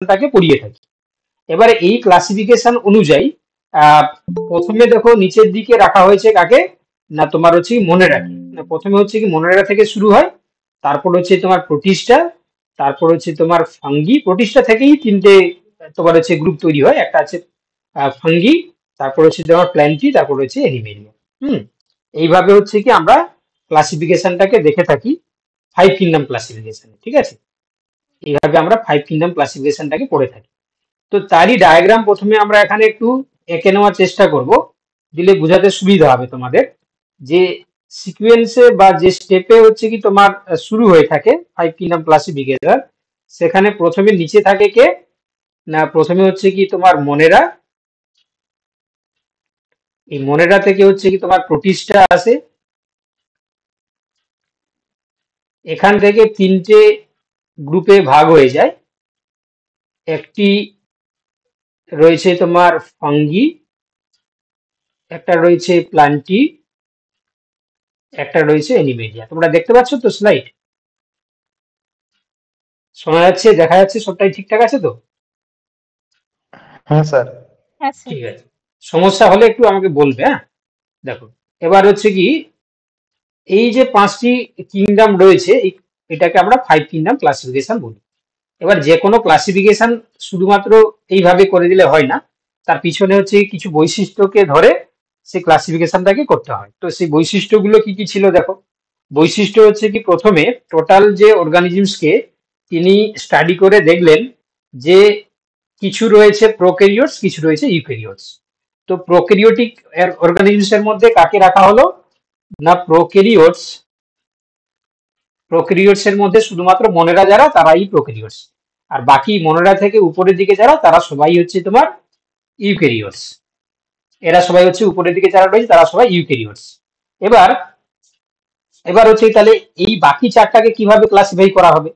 ক্লাসিফিকেশনটাকে পড়িয়ে থাকি। এবারে এই ক্লাসিফিকেশন অনুযায়ী প্রথমে দেখো নিচের দিকে রাখা হয়েছে কাকে, না তোমার হচ্ছে মনেরাকে। প্রথমে হচ্ছে কি মনেরা থেকে শুরু হয়, তারপর হচ্ছে তোমার প্রোটিস্টা, তারপর হচ্ছে তোমার ফাঙ্গি। প্রোটিস্টা থেকেই তিনটে তোমার হচ্ছে গ্রুপ তৈরি হয়, একটা আছে ফাঙ্গি, তারপর হচ্ছে তোমার প্ল্যান্টি, তারপর হচ্ছে এনিমেলিয়া। এইভাবে হচ্ছে কি আমরা ক্লাসিফিকেশনটাকে দেখে থাকি 5 কিংডম ক্লাসিফিকেশন। ঠিক আছে, এইভাবে আমরা 5 কিংডম ক্লাসিফিকেশনটাকে পড়ে থাকি। তো তারই ডায়াগ্রাম প্রথমে আমরা এখানে একটু এঁকে নেওয়ার চেষ্টা করব, দিলে বোঝাতে সুবিধা হবে তোমাদের। যে সিকোয়েন্সে বা যে স্টেপে হচ্ছে কি তোমার শুরু হয়ে থাকে 5 কিংডম ক্লাসিফিকেশন, সেখানে প্রথমে নিচে থাকে কে, না প্রথমে হচ্ছে কি তোমার মনেরা। এই মনেরা থেকে হচ্ছে কি তোমার প্রোটিস্টা আসে। এখান থেকে তিনটে গ্রুপে ভাগ হয়ে যায়। একটি রয়েছে তোমার ফাঙ্গি, একটা রয়েছে প্লান্টি, একটা রয়েছে এনিমেলিয়া। তোমরা দেখতে পাচ্ছ তো স্লাইড? শোনা যাচ্ছে, দেখা যাচ্ছে, সবটাই ঠিকঠাক আছে তো? হ্যাঁ স্যার। ঠিক আছে, সমস্যা হলে একটু আমাকে বলবে। হ্যাঁ, দেখো এবার হচ্ছে কি এই যে 5টি কিংডম রয়েছে, এটাকে আমরা 5 কিংডম ক্লাসিফিকেশন বলি। এবার যে কোনো ক্লাসিফিকেশন শুধুমাত্র এইভাবে করে দিলে হয় না, তার পিছনে হচ্ছে কিছু বৈশিষ্ট্যকে ধরে সেই ক্লাসিফিকেশনটাকে করতে হয়। তো সেই বৈশিষ্ট্যগুলো কি কি ছিল দেখো। বৈশিষ্ট্য হচ্ছে কি প্রথমে টোটাল যে অর্গানিজমসকে তিনি স্টাডি করে দেখলেন যে কিছু রয়েছে প্রোক্যারিওটস, কিছু রয়েছে ইউক্যারিওটস। তো প্রোক্যারিওটিক অর্গানিজমস এর মধ্যে কাকে রাখা হলো, না প্রোক্যারিওটস। প্রোক্যারিওটস এর মধ্যে শুধুমাত্র মনেরা যারা তারাই প্রোক্যারিওটস, আর বাকি মনেরা থেকে উপরের দিকে যারা তারা সবাই হচ্ছে তোমার ইউক্যারিওটস। এরা সবাই হচ্ছে উপরের দিকে যারা রয়েছে তারা সবাই ইউক্যারিওটস। এবার এবার হচ্ছে তাহলে এই বাকি চারটাকে কিভাবে ক্লাসিফাই করা হবে।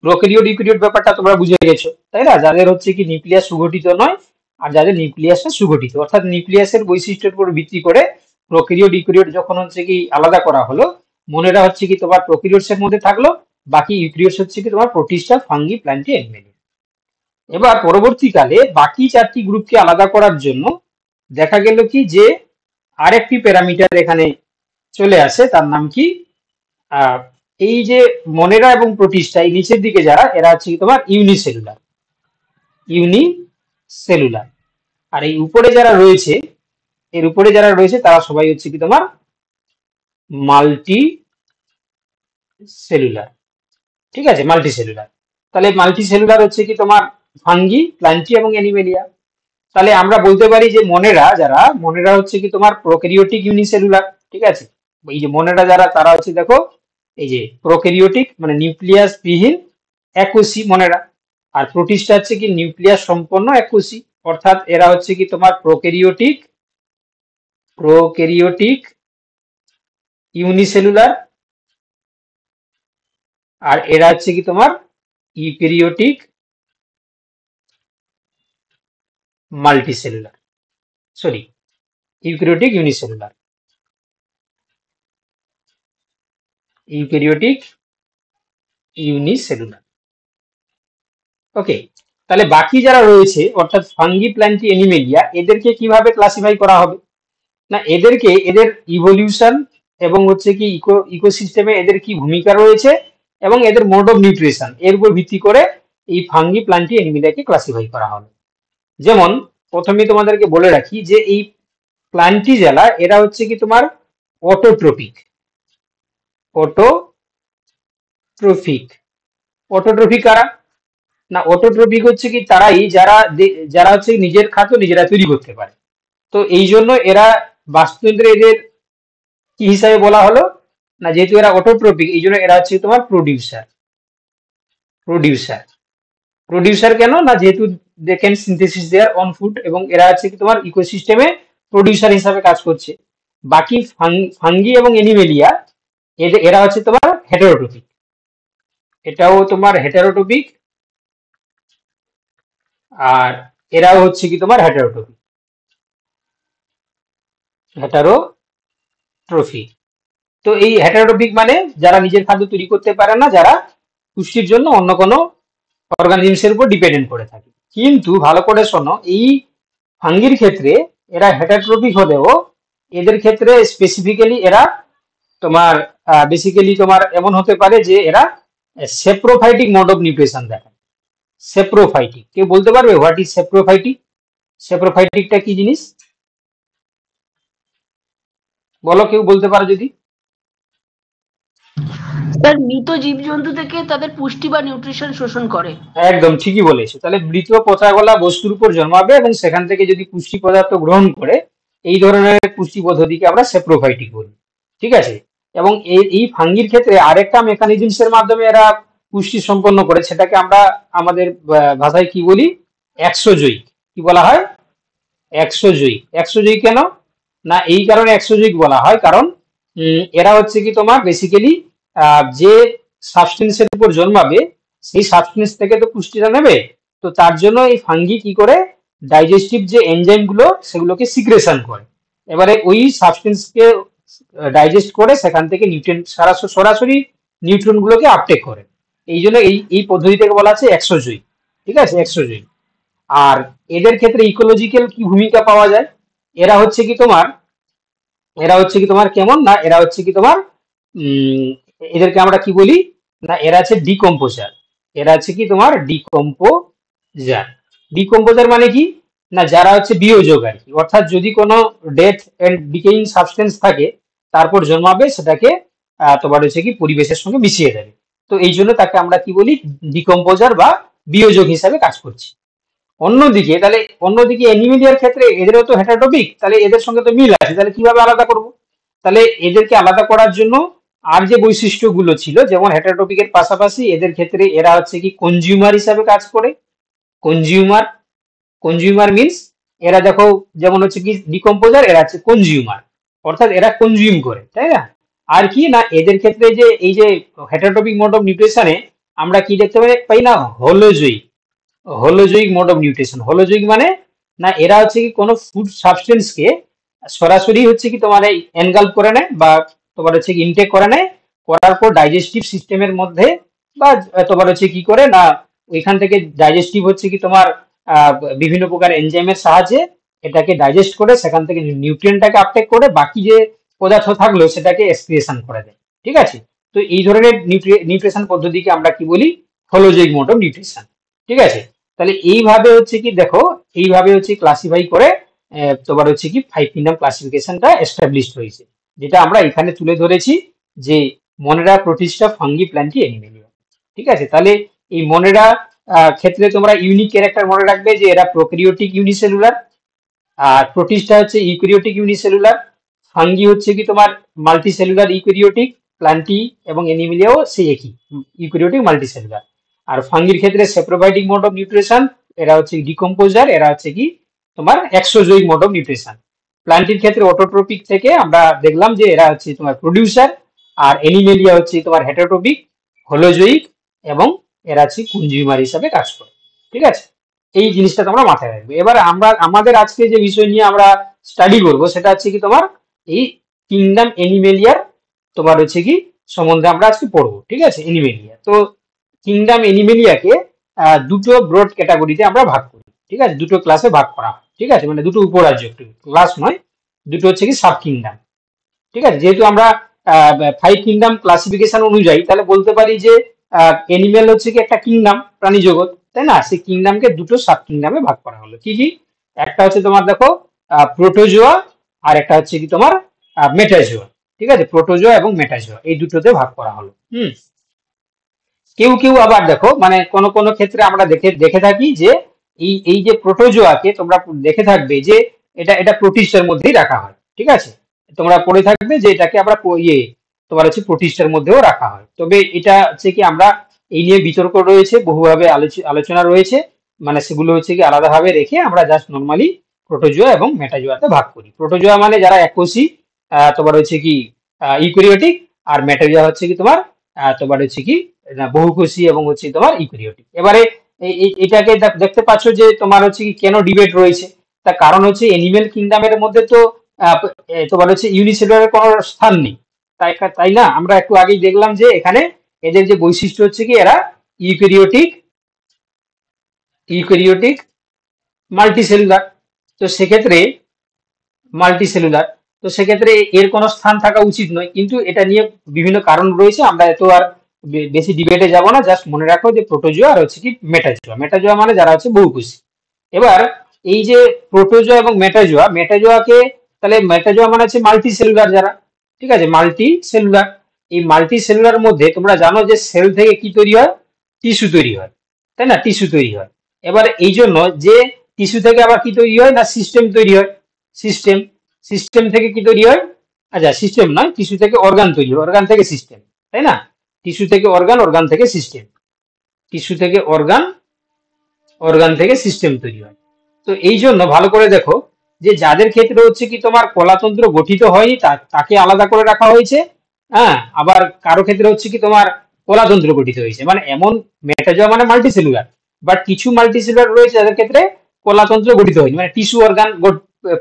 প্রোক্যারিওট ইউক্যারিওট ব্যাপারটা তোমরা বুঝে গেছো তাই না, যাদের হচ্ছে কি নিউক্লিয়াস সুগঠিত নয় আর যাদের নিউক্লিয়াসটা সুগঠিত, অর্থাৎ নিউক্লিয়াসের বৈশিষ্ট্যের উপর ভিত্তি করে প্রোক্যারিওট ইউক্যারিওট যখন হচ্ছে কি আলাদা করা হলো, মনেরা হচ্ছে কি তোমার প্রোক্যারিওটস এর মধ্যে থাকলো, বাকি ইউক্যারিওটস হচ্ছে কি তোমার প্রোটিস্টা, ফাঙ্গি, প্ল্যান্টি, এনিমেলিয়া। এবার পরবর্তীকালে বাকি চারটি গ্রুপকে আলাদা করার জন্য দেখা গেল কি যে আরেকটি প্যারামিটার এখানে চলে আসে, তার নাম কি, এই যে মনেরা এবং প্রোটিস্টা এই নিচের দিকে যারা, এরা হচ্ছে কি তোমার ইউনিসেলুলার। ইউনিসেলুলার। আর এই উপরে যারা রয়েছে, এর উপরে যারা রয়েছে তারা সবাই হচ্ছে কি তোমার মাল্টি সেলুলার। ঠিক আছে, মাল্টি সেলুলার। তাহলে মাল্টি সেলুলার হচ্ছে কি তোমার ফাঙ্গি, প্ল্যান্টি এবং অ্যানিমেলিয়া। তাহলে আমরা বলতে পারি যে মনেরা যারা, মনেরা হচ্ছে কি তোমার প্রোক্যারিওটিক ইউনিসেলুলার। ঠিক আছে, এই যে মনেরা যারা তারা হচ্ছে দেখো এই যে প্রোক্যারিওটিক মানে নিউক্লিয়াস বিহীন এককোষী মনেরা, আর প্রোটিস্টা হচ্ছে কি নিউক্লিয়াস সম্পন্ন এককোষী, অর্থাৎ এরা হচ্ছে কি তোমার প্রোক্যারিওটিক প্রোক্যারিওটিক ইউনিসেলুলার, আর এরা হচ্ছে কি তোমার eukaryotic multicellular, sorry eukaryotic unicellular, eukaryotic unicellular. Okay, তাহলে বাকি যারা রয়েছে অর্থাৎ ফাঙ্গি, প্ল্যান্টি, এনিমেলিয়া, এদেরকে কিভাবে ক্লাসিফাই করা হবে, না এদেরকে এদের ইভলিউশন এবং হচ্ছে কি ইকোসিস্টেমে এদের কি ভূমিকা রয়েছে এবং এদের মোড অফ নিউট্রিশন এর উপর ভিত্তি করে এই ফাঙ্গি, প্ল্যান্টি, এনিমেলিয়াকে ক্লাসিফাই করা হবে। যেমন প্রথমে তোমাদেরকে বলে রাখি যে এই প্ল্যান্টি যারা, এরা হচ্ছে কি তোমার অটোট্রপিক। অটোট্রফিক। অটোট্রফিক কারা, না অটোট্রপিক হচ্ছে কি তারাই যারা যারা হচ্ছে নিজের খাদ্য নিজেরা তৈরি করতে পারে। তো এই জন্য এরা বাস্তুতন্ত্রে এদের কি হিসাবে বলা হলো, না যেহেতু এরা অটোট্রপিক এই জন্য এরা হচ্ছে তোমার প্রোডিউসার। প্রোডিউসার প্রোডিউসার কেন, না যেহেতু they can synthesis their own food এবং এরা হচ্ছে কি তোমার ইকোসিস্টেমে প্রোডিউসার হিসাবে কাজ করছে। বাকি ফাঙ্গি এবং এনিমেলিয়া এরা হচ্ছে তোমার হেটারোটপিক। এটাও তোমার হেটারোটপিক, আর এরাও হচ্ছে কি তোমার হেটারোটপিক, হেটারোট্রফিক। তো এই হেটারোটপিক মানে যারা নিজের খাদ্য তৈরি করতে পারে না, যারা পুষ্টির জন্য অন্য কোনো অর্গানিজমসের উপর ডিপেন্ডেন্ট করে থাকে। কিন্তু ভালো করে শোনো, এই ফাঙ্গির ক্ষেত্রে এরা হেটারোট্রপিক হলেও এদের ক্ষেত্রে স্পেসিফিক্যালি এরা তোমার বেসিক্যালি তোমার এমন হতে পারে যে এরা সেপ্রোফাইটিক মোড অফ নিউট্রিশন দেখায়। সেপ্রোফাইটিক, কেউ বলতে পারবে হোয়াট ইজ সেপ্রোফাইটিক? সেপ্রোফাইটিকটা কি জিনিস বলো, কেউ বলতে পারো যদি? স্যার মৃত জীবজন্তু থেকে তাদের পুষ্টি বা নিউট্রিশন শোষণ করে। একদম ঠিকই বলেছো। তাহলে মৃত পচা গলা বস্তুর উপর জন্মাবে এবং সেখান থেকে যদি পুষ্টি পদার্থ গ্রহণ করে, এই ধরনের পুষ্টি পদ্ধতিকে আমরা সেপ্রোফাইটিক বলি। ঠিক আছে। এবং এই ফাঙ্গির ক্ষেত্রে আরেকটা মেকানিজমস এর মাধ্যমে এরা পুষ্টি সম্পন্ন করে, সেটাকে আমরা আমাদের ভাষায় কি বলি? একশোজয়ী। কি বলা হয়? একশোজয়ী। একশোজয়ী কেন? না এই কারণে একশোজয়ী বলা হয়, কারণ এরা হচ্ছে কি তোমার বেসিক্যালি যে সাবস্টেন্সের উপর জন্মাবে সেই সাবস্টেন্স থেকে তো পুষ্টিটা নেবে। তো তার জন্য এই ফাঙ্গি কি করে, ডাইজেস্টিভ যে এনজাইম গুলো সেগুলোকে সিক্রেশন করে, এবারে ওই সাবস্টেন্সকে ডাইজেস্ট করে সেখান থেকে নিউট্রিয়েন্ট সরাসরি নিউট্রন গুলোকে আপটেক করে। এই জন্য এই পদ্ধতিটাকে বলা আছে একশোজয়ী। ঠিক আছে, একশোজয়ী। আর এদের ক্ষেত্রে ইকোলজিক্যাল কি ভূমিকা পাওয়া যায়? এরা হচ্ছে কি তোমার কেমন না, এরা হচ্ছে কি তোমার এদেরকে আমরা কি বলি না, এরা আছে ডিকম্পোজার। এরা আছে কি তোমার ডিকম্পোজার। ডিকম্পোজার মানে কি না, যারা হচ্ছে বিয়োজক আর কি, অর্থাৎ যদি কোনো ডেথ এন্ড ডিকেইং সাবস্টেন্স থাকে তারপর জন্মাবে, সেটাকে তোমার হচ্ছে কি পরিবেশের সঙ্গে মিশিয়ে দেবে। তো এই জন্য তাকে আমরা কি বলি, ডিকম্পোজার বা বিয়োজক হিসাবে কাজ করছে। অন্যদিকে অ্যানিমেলিয়ার ক্ষেত্রে এদেরও তো হেটারোটপিক, তাহলে এদের সঙ্গে তো মিল আছে, তাহলে কিভাবে আলাদা করব? তাহলে এদেরকে আলাদা করার জন্য আর যে বৈশিষ্ট্যগুলো ছিল, যেমন হেটারোটপিকের পাশাপাশি এদের ক্ষেত্রে এরা হচ্ছে কি কনজিউমার হিসাবে কাজ করে। কনজিউমার, কনজিউমার মিন্স এরা দেখো যেমন হচ্ছে কি ডিকম্পোজার, এরা হচ্ছে কনজিউমার, অর্থাৎ এরা কনজিউম করে, তাই না? আর কি না, এদের ক্ষেত্রে যে এই যে হেটারোটপিক মোড অফ নিউট্রিশনে আমরা কি দেখতে পাই না, হোলোজয়িক। হোলোজয়িক মোড অফ নিউট্রিশন। হোলোজয়িক মানে না, এরা হচ্ছে কি কোনো ফুড সাবস্টেন্সকে সরাসরি হচ্ছে কি তোমার এই এনগাল্প করে নেয় বা তোমার হচ্ছে কি ইনটেক করে নেয়, করার পর ডাইজেস্টিভ সিস্টেমের মধ্যে বা তোমার হচ্ছে কি করে না, ওইখান থেকে ডাইজেস্টিভ হচ্ছে কি তোমার বিভিন্ন প্রকার এনজাইমের সাহায্যে এটাকে ডাইজেস্ট করে সেখান থেকে নিউট্রিয়েন্টটাকে আপটেক করে বাকি যে পদার্থ থাকলো সেটাকে এক্সক্রিয়েশন করে দেয়। ঠিক আছে। তো এই ধরনের নিউট্রিশন পদ্ধতিকে আমরা কি বলি, হোলোজয়িক মোড অফ নিউট্রিশন। ঠিক আছে। তাহলে এইভাবে হচ্ছে কি দেখো, এইভাবে হচ্ছে ক্লাসিফাই করে তোমার হচ্ছে কি 5 কিংডম ক্লাসিফিকেশনটা এস্টাবলিশড হয়েছে, যেটা আমরা এখানে তুলে ধরেছি যে মনেরা, প্রোটিস্টা, ফাঙ্গি, প্ল্যান্টি, অ্যানিমেলিয়া। ঠিক আছে। তাহলে এই মনেরা ক্ষেত্রে তোমরা ইউনিক ক্যারেক্টার মনে রাখবে যে এরা প্রোক্যারিওটিক ইউনিসেলুলার, আর প্রোটিস্টা হচ্ছে ইউক্যারিওটিক ইউনিসেলুলার, ফাঙ্গি হচ্ছে কি তোমার মাল্টিসেলুলার ইউক্যারিওটিক, প্ল্যান্টি এবং অ্যানিমেলিয়াও সেই একই ইউক্যারিওটিক মাল্টিসেলুলার। আর ফাঙ্গির ক্ষেত্রে সেপ্রোফাইটিক মোড অফ নিউট্রিশন, এরা হচ্ছে ডিকম্পোজার, এরা হচ্ছে কি তোমার এক্সোজয়িক মোড অফ নিউট্রিশন। প্ল্যান্টির ক্ষেত্রে অটোট্রপিক থেকে আমরা দেখলাম যে এরা হচ্ছে তোমার প্রোডিউসার, আর অ্যানিমেলিয়া হচ্ছে তোমার হেটারোট্রপিক, হোলোজয়িক এবং এরা হচ্ছে কনজিউমার হিসাবে কাজ করে। ঠিক আছে। এই জিনিসটা তোমরা মাথায় রাখবে। এবার আমরা আমাদের আজকে যে বিষয় নিয়ে আমরা স্টাডি করব সেটা হচ্ছে কি তোমার এই কিংডম অ্যানিমেলিয়ার তোমার হচ্ছে কি সম্বন্ধে আমরা আজকে পড়বো। ঠিক আছে, অ্যানিমেলিয়া। তো কিংডম অ্যানিমেলিয়াকে দুটো ব্রড ক্যাটাগরিতে আমরা ভাগ করি। ঠিক আছে, দুটো ক্লাসে ভাগ করা হয়। ঠিক আছে, মানে দুটো উপরাজ্য, ক্লাস নয়, দুটো হচ্ছে কি সাব কিংডম। ঠিক আছে। যেহেতু আমরা 5 কিংডম ক্লাসিফিকেশন অনুযায়ী তাহলে বলতে পারি যে অ্যানিমেল হচ্ছে কি একটা কিংডম, প্রাণী জগৎ, তাই না? সেই কিংডমকে দুটো সাব কিংডমে ভাগ করা হলো। কি কি? একটা হচ্ছে তোমার দেখো প্রোটোজোয়া, আর একটা হচ্ছে কি তোমার মেটাজোয়া। ঠিক আছে, প্রোটোজোয়া এবং মেটাজোয়া এই দুটোতে ভাগ করা হলো। কেউ কেউ আবার দেখো মানে কোন কোন ক্ষেত্রে আমরা দেখে থাকি যে এই যে প্রোটোজোয়াকে তোমরা দেখে থাকবে যে এটা এটা প্রোটিস্টার মধ্যেই রাখা হয়। ঠিক আছে, তোমরা পড়ে থাকবে যে এটাকে আমরা তোমার হচ্ছে প্রোটিস্টার মধ্যেও রাখা হয়। তবে এটা হচ্ছে কি আমরা এই নিয়ে বিতর্ক রয়েছে, বহুভাবে আলোচনা রয়েছে, মানে সেগুলো হচ্ছে কি আলাদাভাবে রেখে আমরা জাস্ট নর্মালি প্রোটোজোয়া এবং মেটাজোয়াতে ভাগ করি। প্রোটোজোয়া মানে যারা এককোষী, তোমার হচ্ছে কি ইউক্যারিওটিক, আর মেটাজোয়া হচ্ছে কি তোমার তোমার হচ্ছে কি বহুকোষী এবং হচ্ছে তোমার ইউক্যারিওটিক। এবারে এটাকে দেখতে পাচ্ছ যে তোমার হচ্ছে কি কেন ডিবেট রয়েছে, তার কারণ হচ্ছে অ্যানিমেল কিংডমের মধ্যে তো তোমার হচ্ছে ইউনিসেলুলারের কোনো স্থান নেই, তাই না? আমরা একটু আগেই দেখলাম যে এখানে এদের যে বৈশিষ্ট্য হচ্ছে কি এরা ইউক্যারিওটিক ইউক্যারিওটিক, মাল্টিসেলুলার। তো সেক্ষেত্রে মাল্টিসেলুলার, তো সেক্ষেত্রে এর কোনো স্থান থাকা উচিত নয়, কিন্তু এটা নিয়ে বিভিন্ন কারণ রয়েছে, আমরা এত আর বেশি ডিবেটে যাব না। জাস্ট মনে রাখো যে প্রোটোজোয়া আর হচ্ছে কি মেটাজোয়া। মেটাজোয়া মানে যারা হচ্ছে বহুকোষী। এবার এই যে প্রোটোজোয়া এবং মেটাজোয়া, মেটাজোয়াকে তাহলে মেটাজোয়া মানে হচ্ছে মাল্টি সেলুলার যারা, ঠিক আছে, মাল্টি সেলুলার। এই মাল্টি সেলুলার মধ্যে তোমরা জানো যে সেল থেকে কি তৈরি হয়, টিস্যু তৈরি হয়, তাই না, টিস্যু তৈরি হয়। এবার এই জন্য যে টিস্যু থেকে আবার কি তৈরি হয় না সিস্টেম তৈরি হয়, সিস্টেম। সিস্টেম থেকে কি তৈরি হয়, আচ্ছা সিস্টেম নয়, টিস্যু থেকে অর্গান তৈরি হয়, অর্গান থেকে সিস্টেম, তাই না, টিস্যু থেকে অর্গান, অর্গান থেকে সিস্টেম, টিস্যু থেকে অর্গান, অর্গান থেকে সিস্টেম তৈরি হয়। তো এই জন্য ভালো করে দেখো যে যাদের ক্ষেত্রে হচ্ছে কি তোমার কলাতন্ত্র গঠিত হয়নি তাকে আলাদা করে রাখা হয়েছে, হ্যাঁ, আবার কারো ক্ষেত্রে হচ্ছে কি তোমার কলাতন্ত্র গঠিত হয়েছে, মানে এমন মেটাজোয়া মানে মাল্টিসেলুলার, বাট কিছু মাল্টিসেলুলার রয়েছে যাদের ক্ষেত্রে কলাতন্ত্র গঠিত হয়নি, মানে টিস্যু অর্গান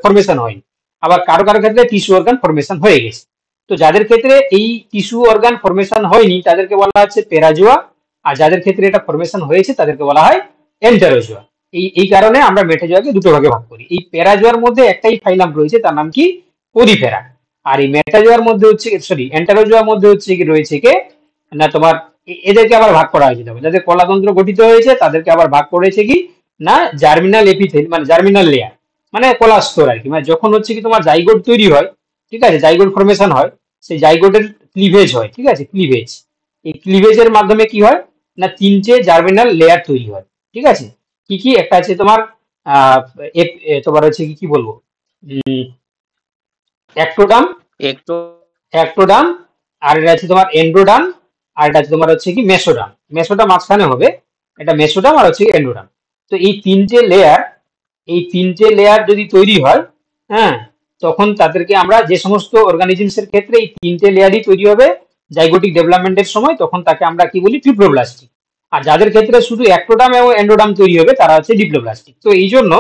ফরমেশন হয়নি। আবার কারো কারো ক্ষেত্রে টিস্যু অর্গান ফরমেশন হয়ে গেছে। তো যাদের ক্ষেত্রে এই টিস্যু অর্গান ফরমেশন হয়নি তাদেরকে বলা হচ্ছে প্যারাজোয়া, আর যাদের ক্ষেত্রে এটা ফরমেশন হয়েছে তাদেরকে বলা হয় এন্টারোজোয়া। এই কারণে আমরা মেটাজোয়াকে দুটো ভাগে ভাগ করি। এই প্যারাজোয়ার মধ্যে একটাই ফাইলাম রয়েছে, তার নাম কি পরিফেরা। আর এই মেটাজোয়ার মধ্যে হচ্ছে সরি এন্টারোজোয়ার মধ্যে হচ্ছে কি রয়েছে কে না তোমার এদেরকে আবার ভাগ করা হয়েছে। যাদের কলাতন্ত্র গঠিত হয়েছে তাদেরকে আবার ভাগ করেছে কি না জার্মিনাল এপিথেল, মানে জার্মিনাল লেয়ার, মানে কলা স্তর আর কি। মানে যখন হচ্ছে কি তোমার জাইগোট তৈরি হয়, ঠিক আছে, জাইগোট ফরমেশন হয়, সেই জাইগোটের ক্লিভেজ হয়, ঠিক আছে, ক্লিভেজ। এই ক্লিভেজের মাধ্যমে কি হয় না তিনটে জার্মিনাল লেয়ার তৈরি হয়, ঠিক আছে। কি কি, একটা আছে তোমার আহ তোমার হচ্ছে কি কি বলবো অ্যাক্টোডাম, একটু অ্যাক্টোডাম, আর এটা আছে তোমার এন্ডোডাম, আর এটা আছে তোমার হচ্ছে কি মেসোডাম। মেসোডাম মাঝখানে হবে, এটা মেসোডাম আর হচ্ছে এন্ডোডাম। তো এই তিনটে লেয়ার, এই তিনটে লেয়ার যদি তৈরি হয়, হ্যাঁ, তখন তাদেরকে আমরা যে সমস্ত অর্গানিজমস এর ক্ষেত্রে এই তিনটে লেয়ারই তৈরি হবে জাইগোটিক ডেভেলপমেন্টের সময়, তখন তাকে আমরা কি বলি ট্রিপ্লোব্লাস্টিক। আর যাদের ক্ষেত্রে শুধু অ্যাক্টোডাম এবং এন্ডোডাম তৈরি হবে তারা হচ্ছে ডিপ্লোব্লাস্টিক। তো এই জন্য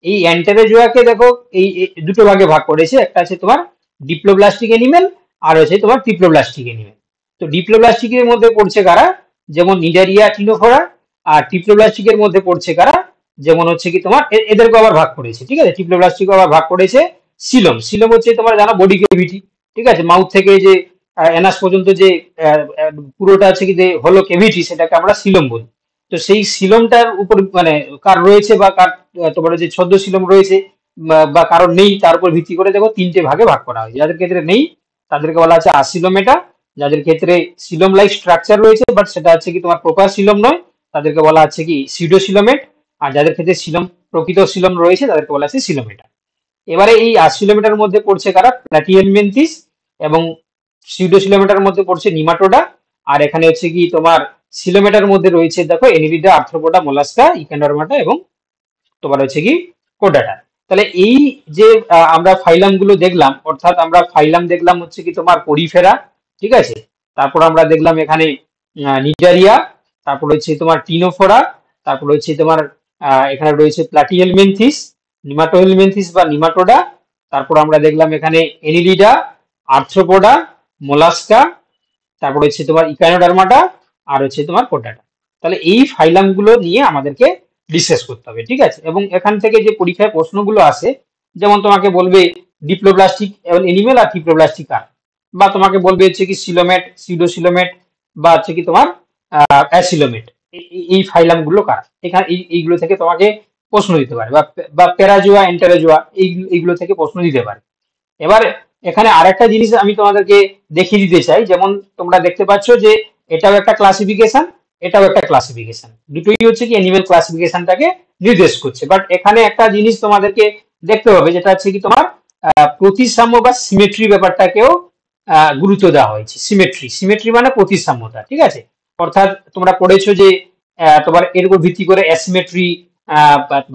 এই অ্যান্টেরোজোয়াকে দেখো এই দুটো ভাগে ভাগ করেছে, একটা আছে তোমার ডিপ্লোব্লাস্টিক এনিমেল আর হচ্ছে তোমার ট্রিপ্লোব্লাস্টিক এনিমেল। তো ডিপ্লোব্লাস্টিকের মধ্যে পড়ছে কারা, যেমন নিডারিয়া, টিনোফোরা। আর ট্রিপ্লোব্লাস্টিকের মধ্যে পড়ছে কারা, যেমন হচ্ছে কি তোমার এদেরকে আবার ভাগ করেছে, ঠিক আছে, ট্রিপ্লোব্লাস্টিক আবার ভাগ করেছে সিলম। সিলম হচ্ছে তোমার জানো বডি কেভিটি, ঠিক আছে, মাউথ থেকে যে এনাস পর্যন্ত যে পুরোটা হচ্ছে কি যে হলো কেভিটি, সেটাকে আমরা সিলম বলি। তো সেই সিলমটার উপর মানে কার রয়েছে বা কার তোমার যে ছদ্ম সিলম রয়েছে বা কারোর নেই, তার উপর ভিত্তি করে দেখো তিনটে ভাগে ভাগ করা হয়। যাদের ক্ষেত্রে নেই তাদেরকে বলা আছে আসিলোমেটা, যাদের ক্ষেত্রে সিলম লাইক স্ট্রাকচার রয়েছে বাট সেটা হচ্ছে কি তোমার প্রপার সিলম নয় তাদেরকে বলা আছে কি সিডোসিলোমেট, আর যাদের ক্ষেত্রে সিলম প্রকৃত সিলম রয়েছে তাদেরকে বলা আছে সিলোমেটা। এবারে এই আসিলোমেটার মধ্যে পড়ছে কারা, প্ল্যাটিহেলমিনথিস, এবং সিউডোসিলোমেটার মধ্যে পড়ছে নিমাটোডা, আর এখানে হচ্ছে কি তোমার সিলোমেটার মধ্যে রয়েছে দেখো এনিলিডা, আর্থ্রোপোডা, মোলাস্কা, ইকেন্ডারমাটা এবং তোমার হচ্ছে কি কোডাটা। তাহলে এই যে আমরা ফাইলাম গুলো দেখলাম, অর্থাৎ আমরা ফাইলাম দেখলাম হচ্ছে কি তোমার পরিফেরা, ঠিক আছে, তারপর আমরা দেখলাম এখানে নিডারিয়া, তারপর হচ্ছে তোমার টিনোফোরা, তারপর হচ্ছে তোমার এখানে রয়েছে প্লাটিহেলমিনথিস, নিমাটোহেলমিনথিস বা নিমাটোডা, তারপর আমরা দেখলাম এখানে এনিলিডা, আর্থ্রোপোডা, মোলাস্কা, তারপর হচ্ছে তোমার ইকানোডার্মাটা, আর হচ্ছে তোমার কোডাটা। তাহলে এই ফাইলাম গুলো নিয়ে আমাদেরকে ডিসকাস করতে হবে, ঠিক আছে। এবং এখান থেকে যে পরীক্ষায় প্রশ্নগুলো আসে, যেমন তোমাকে বলবে ডিপ্লোব্লাস্টিক এনিমেল আর ট্রিপ্লোব্লাস্টিক আর, বা তোমাকে বলবে হচ্ছে কি সিলোমেট, সিডোসিলোমেট, বা হচ্ছে কি তোমার অ্যাসিলোমেট, এই ফাইলাম গুলো কার, এখানে এইগুলো থেকে তোমাকে প্রশ্ন দিতে পারে, বা প্যারাজোয়া, এন্টারোজোয়া, এইগুলো থেকে প্রশ্ন দিতে পারে। এবার এখানে আরেকটা জিনিস আমি তোমাদেরকে দেখিয়ে দিতে চাই, যেমন তোমরা দেখতে পাচ্ছ যে এটাও একটা ক্লাসিফিকেশন, এটাও একটা ক্লাসিফিকেশন, দুটোই হচ্ছে কি অ্যানিমেল ক্লাসিফিকেশনটাকে নির্দেশ করছে। বাট এখানে একটা জিনিস তোমাদেরকে দেখতে হবে, যেটা হচ্ছে কি তোমার প্রতিসাম্য বা সিমেট্রি ব্যাপারটাকেও গুরুত্ব দেওয়া হয়েছে। সিমেট্রি, সিমেট্রি মানে প্রতিসাম্যতা, ঠিক আছে। অর্থাৎ তোমরা পড়েছো যে তোমার এর উপর ভিত্তি করে asymmetry,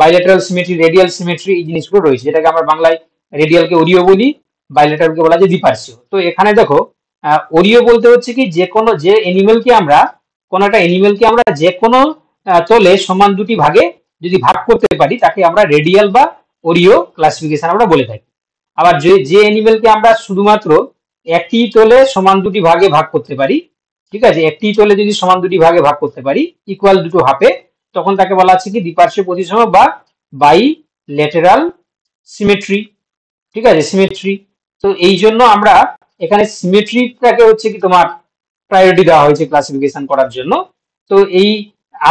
bilateral symmetry, radial symmetry, এই জিনিসগুলো রয়েছে, যেটাকে আমরা বাংলায় রেডিয়ালকে ওরিও বলি, বাইলেটারালকে বলা যায় দ্বিপার্শ্বীয়। তো এখানে দেখো ওরিও বলতে হচ্ছে কি যে কোনো যে এনিমেলকে আমরা কোনো একটা এনিমেলকে আমরা যে কোনো তলে সমান দুটি ভাগে যদি ভাগ করতে পারি তাকে আমরা রেডিয়াল বা ওরিও ক্লাসিফিকেশন আমরা বলে থাকি। আবার যে এনিমেলকে আমরা শুধুমাত্র একটি তলে সমান দুটি ভাগে ভাগ করতে পারি, ঠিক আছে, একটি তলে যদি সমান দুটি ভাগে ভাগ করতে পারি ইকুয়াল দুটো হাফে, তখন তাকে বলা আছে কি দ্বিপার্শ্বীয় প্রতিসম বা বাই ল্যাটেরাল সিমেট্রি। ঠিক আছে, সিমেট্রি। তো এই জন্য আমরা এখানে সিমেট্রিটাকে হচ্ছে কি তোমার প্রায়োরিটি দেওয়া হয়েছে ক্লাসিফিকেশন করার জন্য। তো এই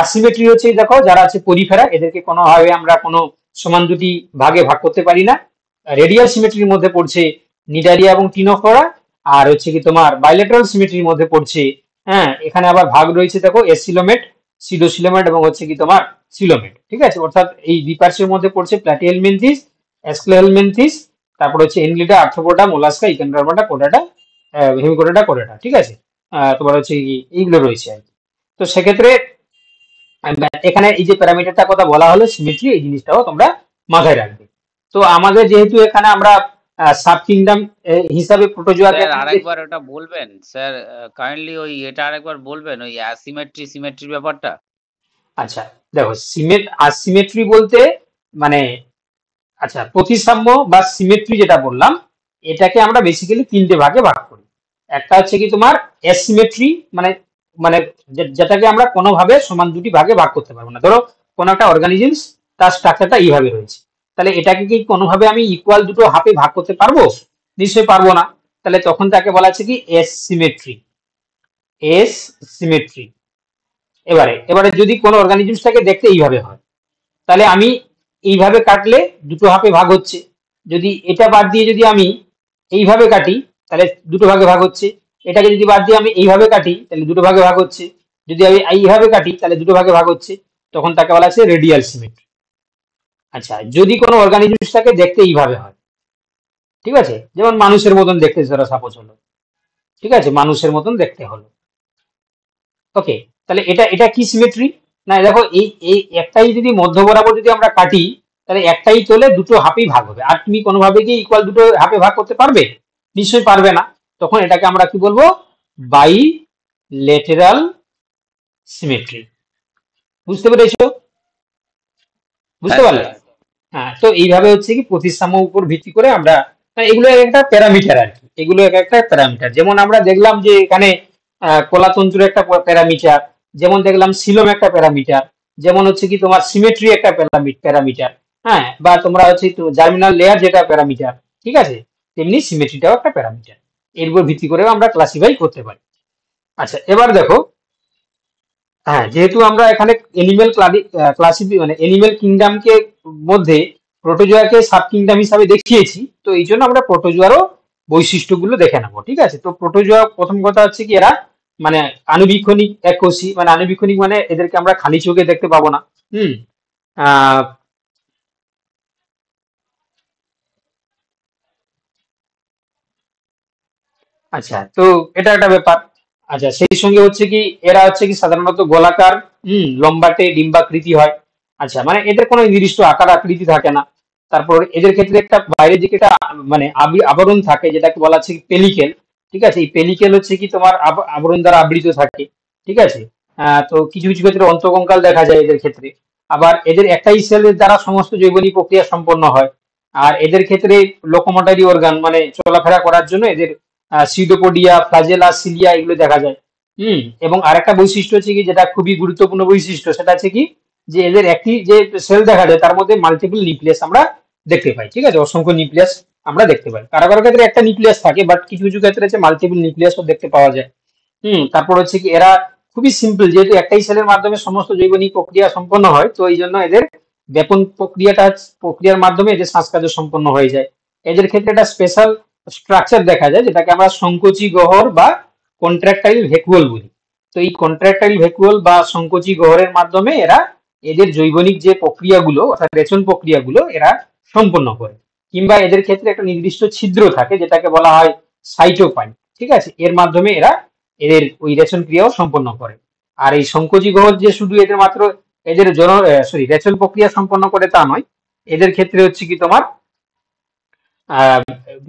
আসিমেট্রি হচ্ছে দেখো যারা আছে পরিফেরা, এদেরকে কোনোভাবে আমরা কোনো সমান দুটি ভাগে ভাগ করতে পারি না। রেডিয়াল সিমেট্রির মধ্যে পড়ছে নিডারিয়া এবং টিনোফোরা, আর হচ্ছে কি তোমার বাইলেটারাল সিমেট্রির মধ্যে পড়ছে, হ্যাঁ এখানে আবার ভাগ রয়েছে দেখো এসিলোমেট, সিডোসিলোমেট এবং হচ্ছে কি তোমার সিলোমেট। ঠিক আছে, অর্থাৎ এই দ্বিপার্শ্বীর মধ্যে পড়ছে প্ল্যাটিহেলমিনথিস, অ্যাসক্লেহেলমিনথিস, তারপর হচ্ছে এনগ্লিডা, আর্থ্রোপোডা, মোলাস্কা, ইকেনডার্মাটা, কোডাটা, হেমিকোডাটা, কোডাটা। ঠিক আছে, তোমার হচ্ছে এইগুলো রয়েছে আর কি। তো সেক্ষেত্রে এখানে এই যে প্যারামিটারটার কথা বলা হলো সিমেট্রি, এই জিনিসটাও তোমরা মাথায় রাখবে। তো আমাদের যেহেতু এখানে আমরা সাব কিংডম হিসাবে প্রোটোজোয়াকে স্যার আরেকবার ওটা বলবেন স্যার, কাইন্ডলি ওই এটা আরেকবার বলবেন ওই অ্যাসিমেট্রি সিমেট্রির ব্যাপারটা। আচ্ছা দেখো, আসিমেট্রি বলতে মানে আচ্ছা প্রতিসাম্য বা সিমেট্রি যেটা বললাম, এটাকে আমরা বেসিক্যালি তিনটে ভাগে ভাগ করি। একটা হচ্ছে কি তোমার অ্যাসিমেট্রি, মানে মানে যেটাকে আমরা কোনোভাবে সমান দুটি ভাগে ভাগ করতে পারবো না। ধরো কোনো একটা অর্গানিজমস, তার স্ট্রাকচারটা এইভাবে রয়েছে, তাহলে এটাকে কি কোনোভাবে আমি ইকুয়াল দুটো হাফে ভাগ করতে পারবো? নিশ্চয়ই পারবো না। তাহলে তখন তাকে বলা হচ্ছে কি এসিমেট্রি, এসিমেট্রি। এবারে এবারে যদি কোনো অর্গানিজমসটাকে দেখতে এইভাবে হয়, তাহলে আমি এইভাবে কাটলে দুটো হাফে ভাগ হচ্ছে। যদি এটা বাদ দিয়ে যদি আমি এইভাবে কাটি তাহলে দুটো ভাগে ভাগ হচ্ছে। এটাকে যদি বাদ দিয়ে আমি এইভাবে কাটি তাহলে দুটো ভাগে ভাগ হচ্ছে। যদি আমি এইভাবে কাটি তাহলে দুটো ভাগে ভাগ হচ্ছে। তখন তাকে বলা আছে রেডিয়াল সিমেট্রি। আচ্ছা, যদি কোনো অর্গানিজমসটাকে দেখতে এইভাবে হয়, ঠিক আছে, যেমন মানুষের মতন দেখতে ধরো সাপোজ হলো, ঠিক আছে, মানুষের মতন দেখতে হলো, ওকে, তাহলে এটা এটা কি সিমেট্রি? না দেখো, এই এই একটাই যদি মধ্য বরাবর যদি আমরা কাটি তাহলে একটাই চলে দুটো হাফেই ভাগ হবে। আর তুমি কোনোভাবে কি ইকুয়াল দুটো হাফে ভাগ করতে পারবে? নিশ্চয়ই পারবে না। তখন এটাকে আমরা কি বলবো? Bilateral symmetry. বুঝতে পেরেছো? বুঝতে পারলে? হ্যাঁ, তো এইভাবে হচ্ছে কি প্রতিসাম্য উপর ভিত্তি করে আমরা, এগুলো একটা প্যারামিটার আর কি, এগুলো একটা প্যারামিটার। যেমন আমরা দেখলাম যে এখানে কলাতন্ত্র একটা প্যারামিটার, যেমন দেখলাম সিলোম একটা প্যারামিটার, যেমন হচ্ছে কি তোমার সিমেট্রি একটা প্যারামিটার, হ্যাঁ, বা তোমরা হচ্ছে জার্মিনাল লেয়ার যেটা প্যারামিটার, ঠিক আছে, তেমনি সিমেট্রিটাও একটা প্যারামিটার। এর উপর ভিত্তি করেও আমরা ক্লাসিফাই করতে পারি। আচ্ছা, এবার দেখো, হ্যাঁ যেহেতু আমরা এখানে এনিম্যাল মানে এনিম্যাল কিংডমকে মধ্যে প্রোটোজোয়াকে সাব কিংডম হিসাবে দেখিয়েছি, তো এই জন্য আমরা প্রোটোজোয়ারও বৈশিষ্ট্যগুলো দেখে নেবো। ঠিক আছে, তো প্রোটোজোয়া প্রথম কথা হচ্ছে কি এরা মানে আনুবীক্ষণিক এককোষী, মানে আনুবীক্ষণিক মানে এদেরকে আমরা খালি চোখে দেখতে পাবো না। হুম আহ আচ্ছা, তো এটা একটা ব্যাপার। আচ্ছা, সেই সঙ্গে হচ্ছে কি এরা হচ্ছে কি সাধারণত গোলাকার, লম্বাটে ডিম্বাকৃতি হয়। আচ্ছা, মানে এদের কোনো নির্দিষ্ট আকার আকৃতি থাকে না। তারপর এদের ক্ষেত্রে একটা বাইরের দিকে একটা মানে আবরণ থাকে যেটাকে বলা হচ্ছে পেলিকেল। ঠিক আছে, এই পেলিকেল হচ্ছে কি তোমার আবরণ দ্বারা আবৃত থাকে। ঠিক আছে, তো কিছু কিছু ক্ষেত্রে অন্তঃকঙ্কাল দেখা যায় এদের ক্ষেত্রে। আবার এদের একটাই সেলের দ্বারা সমস্ত জৈবনিক প্রক্রিয়া সম্পন্ন হয়। আর এদের ক্ষেত্রে লোকোমোটরি অর্গান মানে চলাফেরা করার জন্য এদের সিডোপোডিয়া, ফ্লাজেলা, সিলিয়া এগুলো দেখা যায়। এবং আরেকটা বৈশিষ্ট্য হচ্ছে কি যেটা খুবই গুরুত্বপূর্ণ বৈশিষ্ট্য, সেটা হচ্ছে কি যে এদের একটি যে সেল দেখা যায় তার মধ্যে মাল্টিপল নিউক্লিয়াস আমরা দেখতে পাই। ঠিক আছে, অসংখ্য নিউক্লিয়াস আমরা দেখতে পাই। কারো কারো ক্ষেত্রে একটা নিউক্লিয়াস থাকে, বাট কিছু কিছু ক্ষেত্রে হচ্ছে মাল্টিপল নিউক্লিয়াসও দেখতে পাওয়া যায়। তারপর হচ্ছে কি এরা খুবই সিম্পল, যেহেতু একটাই সেলের মাধ্যমে সমস্ত জৈবনিক প্রক্রিয়া সম্পন্ন হয়, তো এই জন্য এদের ব্যাপন প্রক্রিয়ার মাধ্যমে এদের শ্বাসকার্য সম্পন্ন হয়ে যায়। এদের ক্ষেত্রে একটা স্পেশাল স্ট্রাকচার দেখা যায় যেটাকে আমরা সংকোচী গহ্বর বা কন্ট্রাক্টাইল ভ্যাকুয়াল বলি। তো এই কন্ট্রাক্টাইল ভ্যাকুয়াল বা সংকোচী গহ্বরের মাধ্যমে এরা এদের জৈবনিক যে প্রক্রিয়াগুলো অর্থাৎ রেচন প্রক্রিয়াগুলো এরা সম্পন্ন করে। কিংবা এদের ক্ষেত্রে একটা নির্দিষ্ট ছিদ্র থাকে যেটাকে বলা হয় সাইটোপাইন। ঠিক আছে, এর মাধ্যমে এরা এদের ওই রেচন ক্রিয়াও সম্পন্ন করে। আর এই সংকোচী গহ্বর যে শুধু এদের মাত্র এদের রেচন প্রক্রিয়া সম্পন্ন করে তা নয়, এদের ক্ষেত্রে হচ্ছে কি তোমার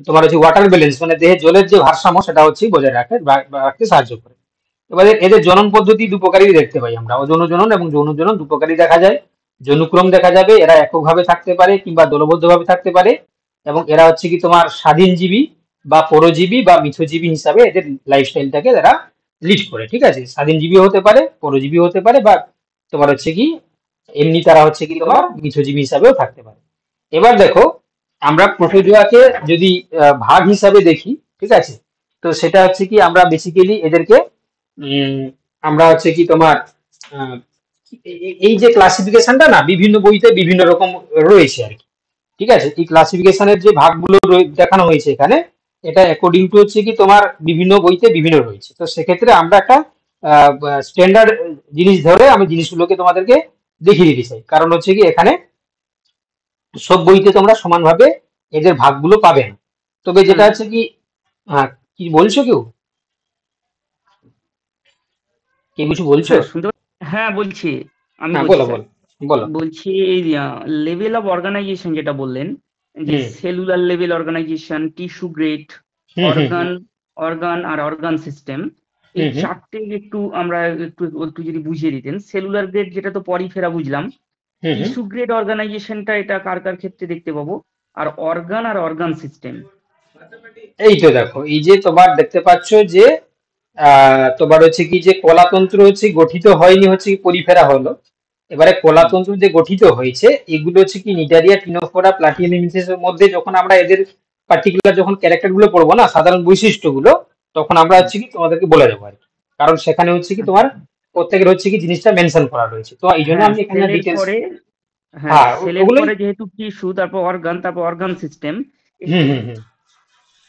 তোমার হচ্ছে ওয়াটার ব্যালেন্স মানে দেহে জলের যে ভারসাম্য সেটা হচ্ছে বজায় রাখতে সাহায্য করে। এবারে এদের জনন পদ্ধতি দু প্রকারই দেখতে পাই আমরা, অযৌন জনন এবং যৌন জনন দু প্রকারই দেখা যায়। যৌনক্রম দেখা যাবে, এরা এককভাবে থাকতে পারে কিংবা দলবদ্ধভাবে থাকতে পারে। এবং এরা হচ্ছে কি তোমার স্বাধীনজীবী বা পরজীবী বা মিথজীবী হিসাবে এদের লাইফস্টাইলটাকে এরা লিড করে। ঠিক আছে, স্বাধীনজীবী হতে পারে, পরজীবী হতে পারে, বা তোমার হচ্ছে কি এমনি তারা হচ্ছে কি তোমার মিথজীবী হিসাবেও থাকতে পারে। এবার দেখো আমরা প্রোটোজোয়াকে যদি ভাগ হিসাবে দেখি, ঠিক আছে, তো সেটা হচ্ছে কি আমরা বেসিক্যালি এদেরকে আমরা হচ্ছে কি তোমার আহ, এই যে ক্লাসিফিকেশনটা না বিভিন্ন বইতে বিভিন্ন রকম রয়েছে আর কি, ঠিক আছে। এই ক্লাসিফিকেশনের যে ভাগগুলো দেখানো হয়েছে এখানে, এটা অ্যাকর্ডিং টু হচ্ছে কি তোমার বিভিন্ন বইতে বিভিন্ন রয়েছে। তো সেক্ষেত্রে আমরা একটা স্ট্যান্ডার্ড জিনিস ধরে আমি জিনিসগুলোকে তোমাদেরকে দেখিয়ে দিতে চাই, কারণ হচ্ছে কি এখানে সব বইতে তোমরা সমানভাবে এদের ভাগগুলো পাবে না। তবে যেটা হচ্ছে কি কি বলছো কেউ, কি কিছু বলছো? হ্যাঁ বলছি, আমি হ্যাঁ বলছি বলো স্যার। বলো বলো। বলছি এই লেভেল অফ অর্গানাইজেশন যেটা বললেন, যে cellular level organisation, tissue grade, organ আর অর্গান সিস্টেম, এই চারটে একটু আমরা একটু একটু যদি বুঝিয়ে দিতেন। সেলুলার গ্রেড যেটা তো পরই ফেরা বুঝলাম, টিস্যু গ্রেড অর্গানাইজেশনটা এটা কার কার ক্ষেত্রে দেখতে পাবো, আর অর্গান আর অর্গান সিস্টেম? এই তো দেখো, এই যে তোমার দেখতে পাচ্ছ যে তোমার হচ্ছে কি যে কলাতন্ত্র হচ্ছে গঠিত হয়নি, হচ্ছে কি পরিফেরা হলো। এবারে কলাতন্ত্র যে গঠিত হয়েছে এগুলো হচ্ছে কি নিডারিয়া, টিনোফোরা, প্লাটিহেলমিনথেসের মধ্যে যখন আমরা এদের পার্টিকুলার যখন ক্যারেক্টার গুলো পড়বো না, সাধারণ বৈশিষ্ট্যগুলো, তখন আমরা হচ্ছে কি তোমাদেরকে বলে দেবো আর কি, কারণ সেখানে হচ্ছে কি তোমার প্রত্যেকের হচ্ছে কি জিনিসটা মেনশন করা রয়েছে। তো এই জন্য আমি এখানে ডিটেইলস ওগুলো যেহেতু টিস্যু, তারপর অর্গান, তারপর অর্গান সিস্টেম,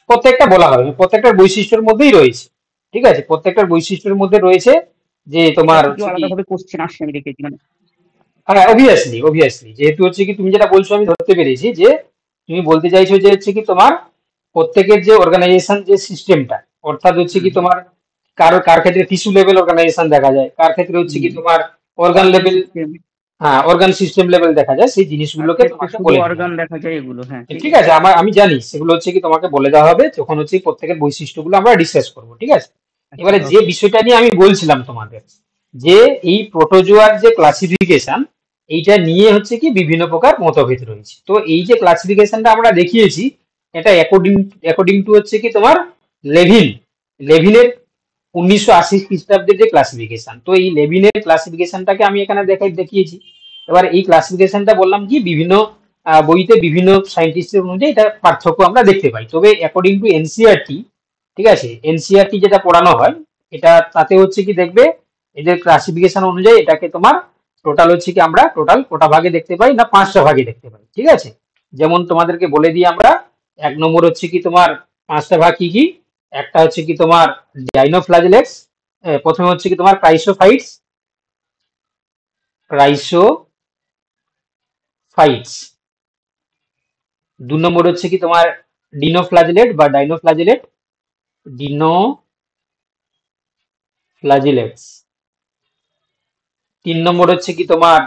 প্রত্যেকটা বলা হবে, প্রত্যেকটার বৈশিষ্ট্যের মধ্যেই রয়েছে, ঠিক আছে, প্রত্যেকটার বৈশিষ্ট্যের মধ্যে রয়েছে যে তোমার আলাদাভাবে কোশ্চেন আসছে আমি দেখেছি মানে। হ্যাঁ অবভিয়াসলি যেহেতু হচ্ছে কি তুমি যেটা বলছো আমি ধরতে পেরেছি যে তুমি বলতে চাইছো যে হচ্ছে কি তোমার প্রত্যেকের যে অর্গানাইজেশন যে সিস্টেমটা, অর্থাৎ হচ্ছে কি তোমার কার ক্ষেত্রে টিস্যু লেভেল অর্গানাইজেশন দেখা যায়, কার ক্ষেত্রে হচ্ছে কি তোমার অর্গান লেভেল, হ্যাঁ অর্গান সিস্টেম লেভেল দেখা যায়, সেই জিনিসগুলোকে তোমাকে বলে অর্গান দেখা যায় এগুলো। হ্যাঁ ঠিক আছে, আমি জানি সেগুলো হচ্ছে কি তোমাকে বলে দেওয়া হবে যখন হচ্ছে প্রত্যেকের বৈশিষ্ট্যগুলো আমরা ডিসকাস করবো, ঠিক আছে। এবারে যে বিষয়টা নিয়ে আমি বলছিলাম তোমাদের যে এই প্রোটোজোয়ার যে ক্লাসিফিকেশন, এইটা নিয়ে হচ্ছে কি বিভিন্ন প্রকার মতভেদ রয়েছে। তো এই যে ক্লাসিফিকেশনটা আমরা দেখিয়েছি, এটা অ্যাকর্ডিং টু হচ্ছে কি তোমার লেভিনের 1980 খ্রিস্টাব্দের যে ক্লাসিফিকেশন। তো এই লেভিনের ক্লাসিফিকেশনটাকে আমি এখানে দেখিয়েছি। এবার এই ক্লাসিফিকেশনটা বললাম কি বিভিন্ন বইতে বিভিন্ন সায়েন্টিস্টের মধ্যে এটা পার্থক্য আমরা দেখতে পাই। তবে অ্যাকর্ডিং টু এনসিইআরটি, ঠিক আছে, এনসিইআরটি যেটা পড়ানো হয় এটা তাতে হচ্ছে কি দেখবে এদের ক্লাসিফিকেশন অনুযায়ী এটাকে তোমার টোটাল হচ্ছে কি আমরা টোটাল কটা ভাগে দেখতে পাই না, 5টা ভাগে দেখতে পাই, ঠিক আছে। যেমন তোমাদেরকে বলে দিই আমরা, 1 নম্বর হচ্ছে কি তোমার 5টা ভাগ কি কি, একটা হচ্ছে কি তোমার ডাইনোফ্লাজেলেটস, প্রথমে হচ্ছে কি তোমার ক্রাইসোফাইটস, দু নম্বর হচ্ছে কি তোমার ডিনোফ্লাজেলেট বা ডিনোফ্লাজেলেটস, 3 নম্বর হচ্ছে কি তোমার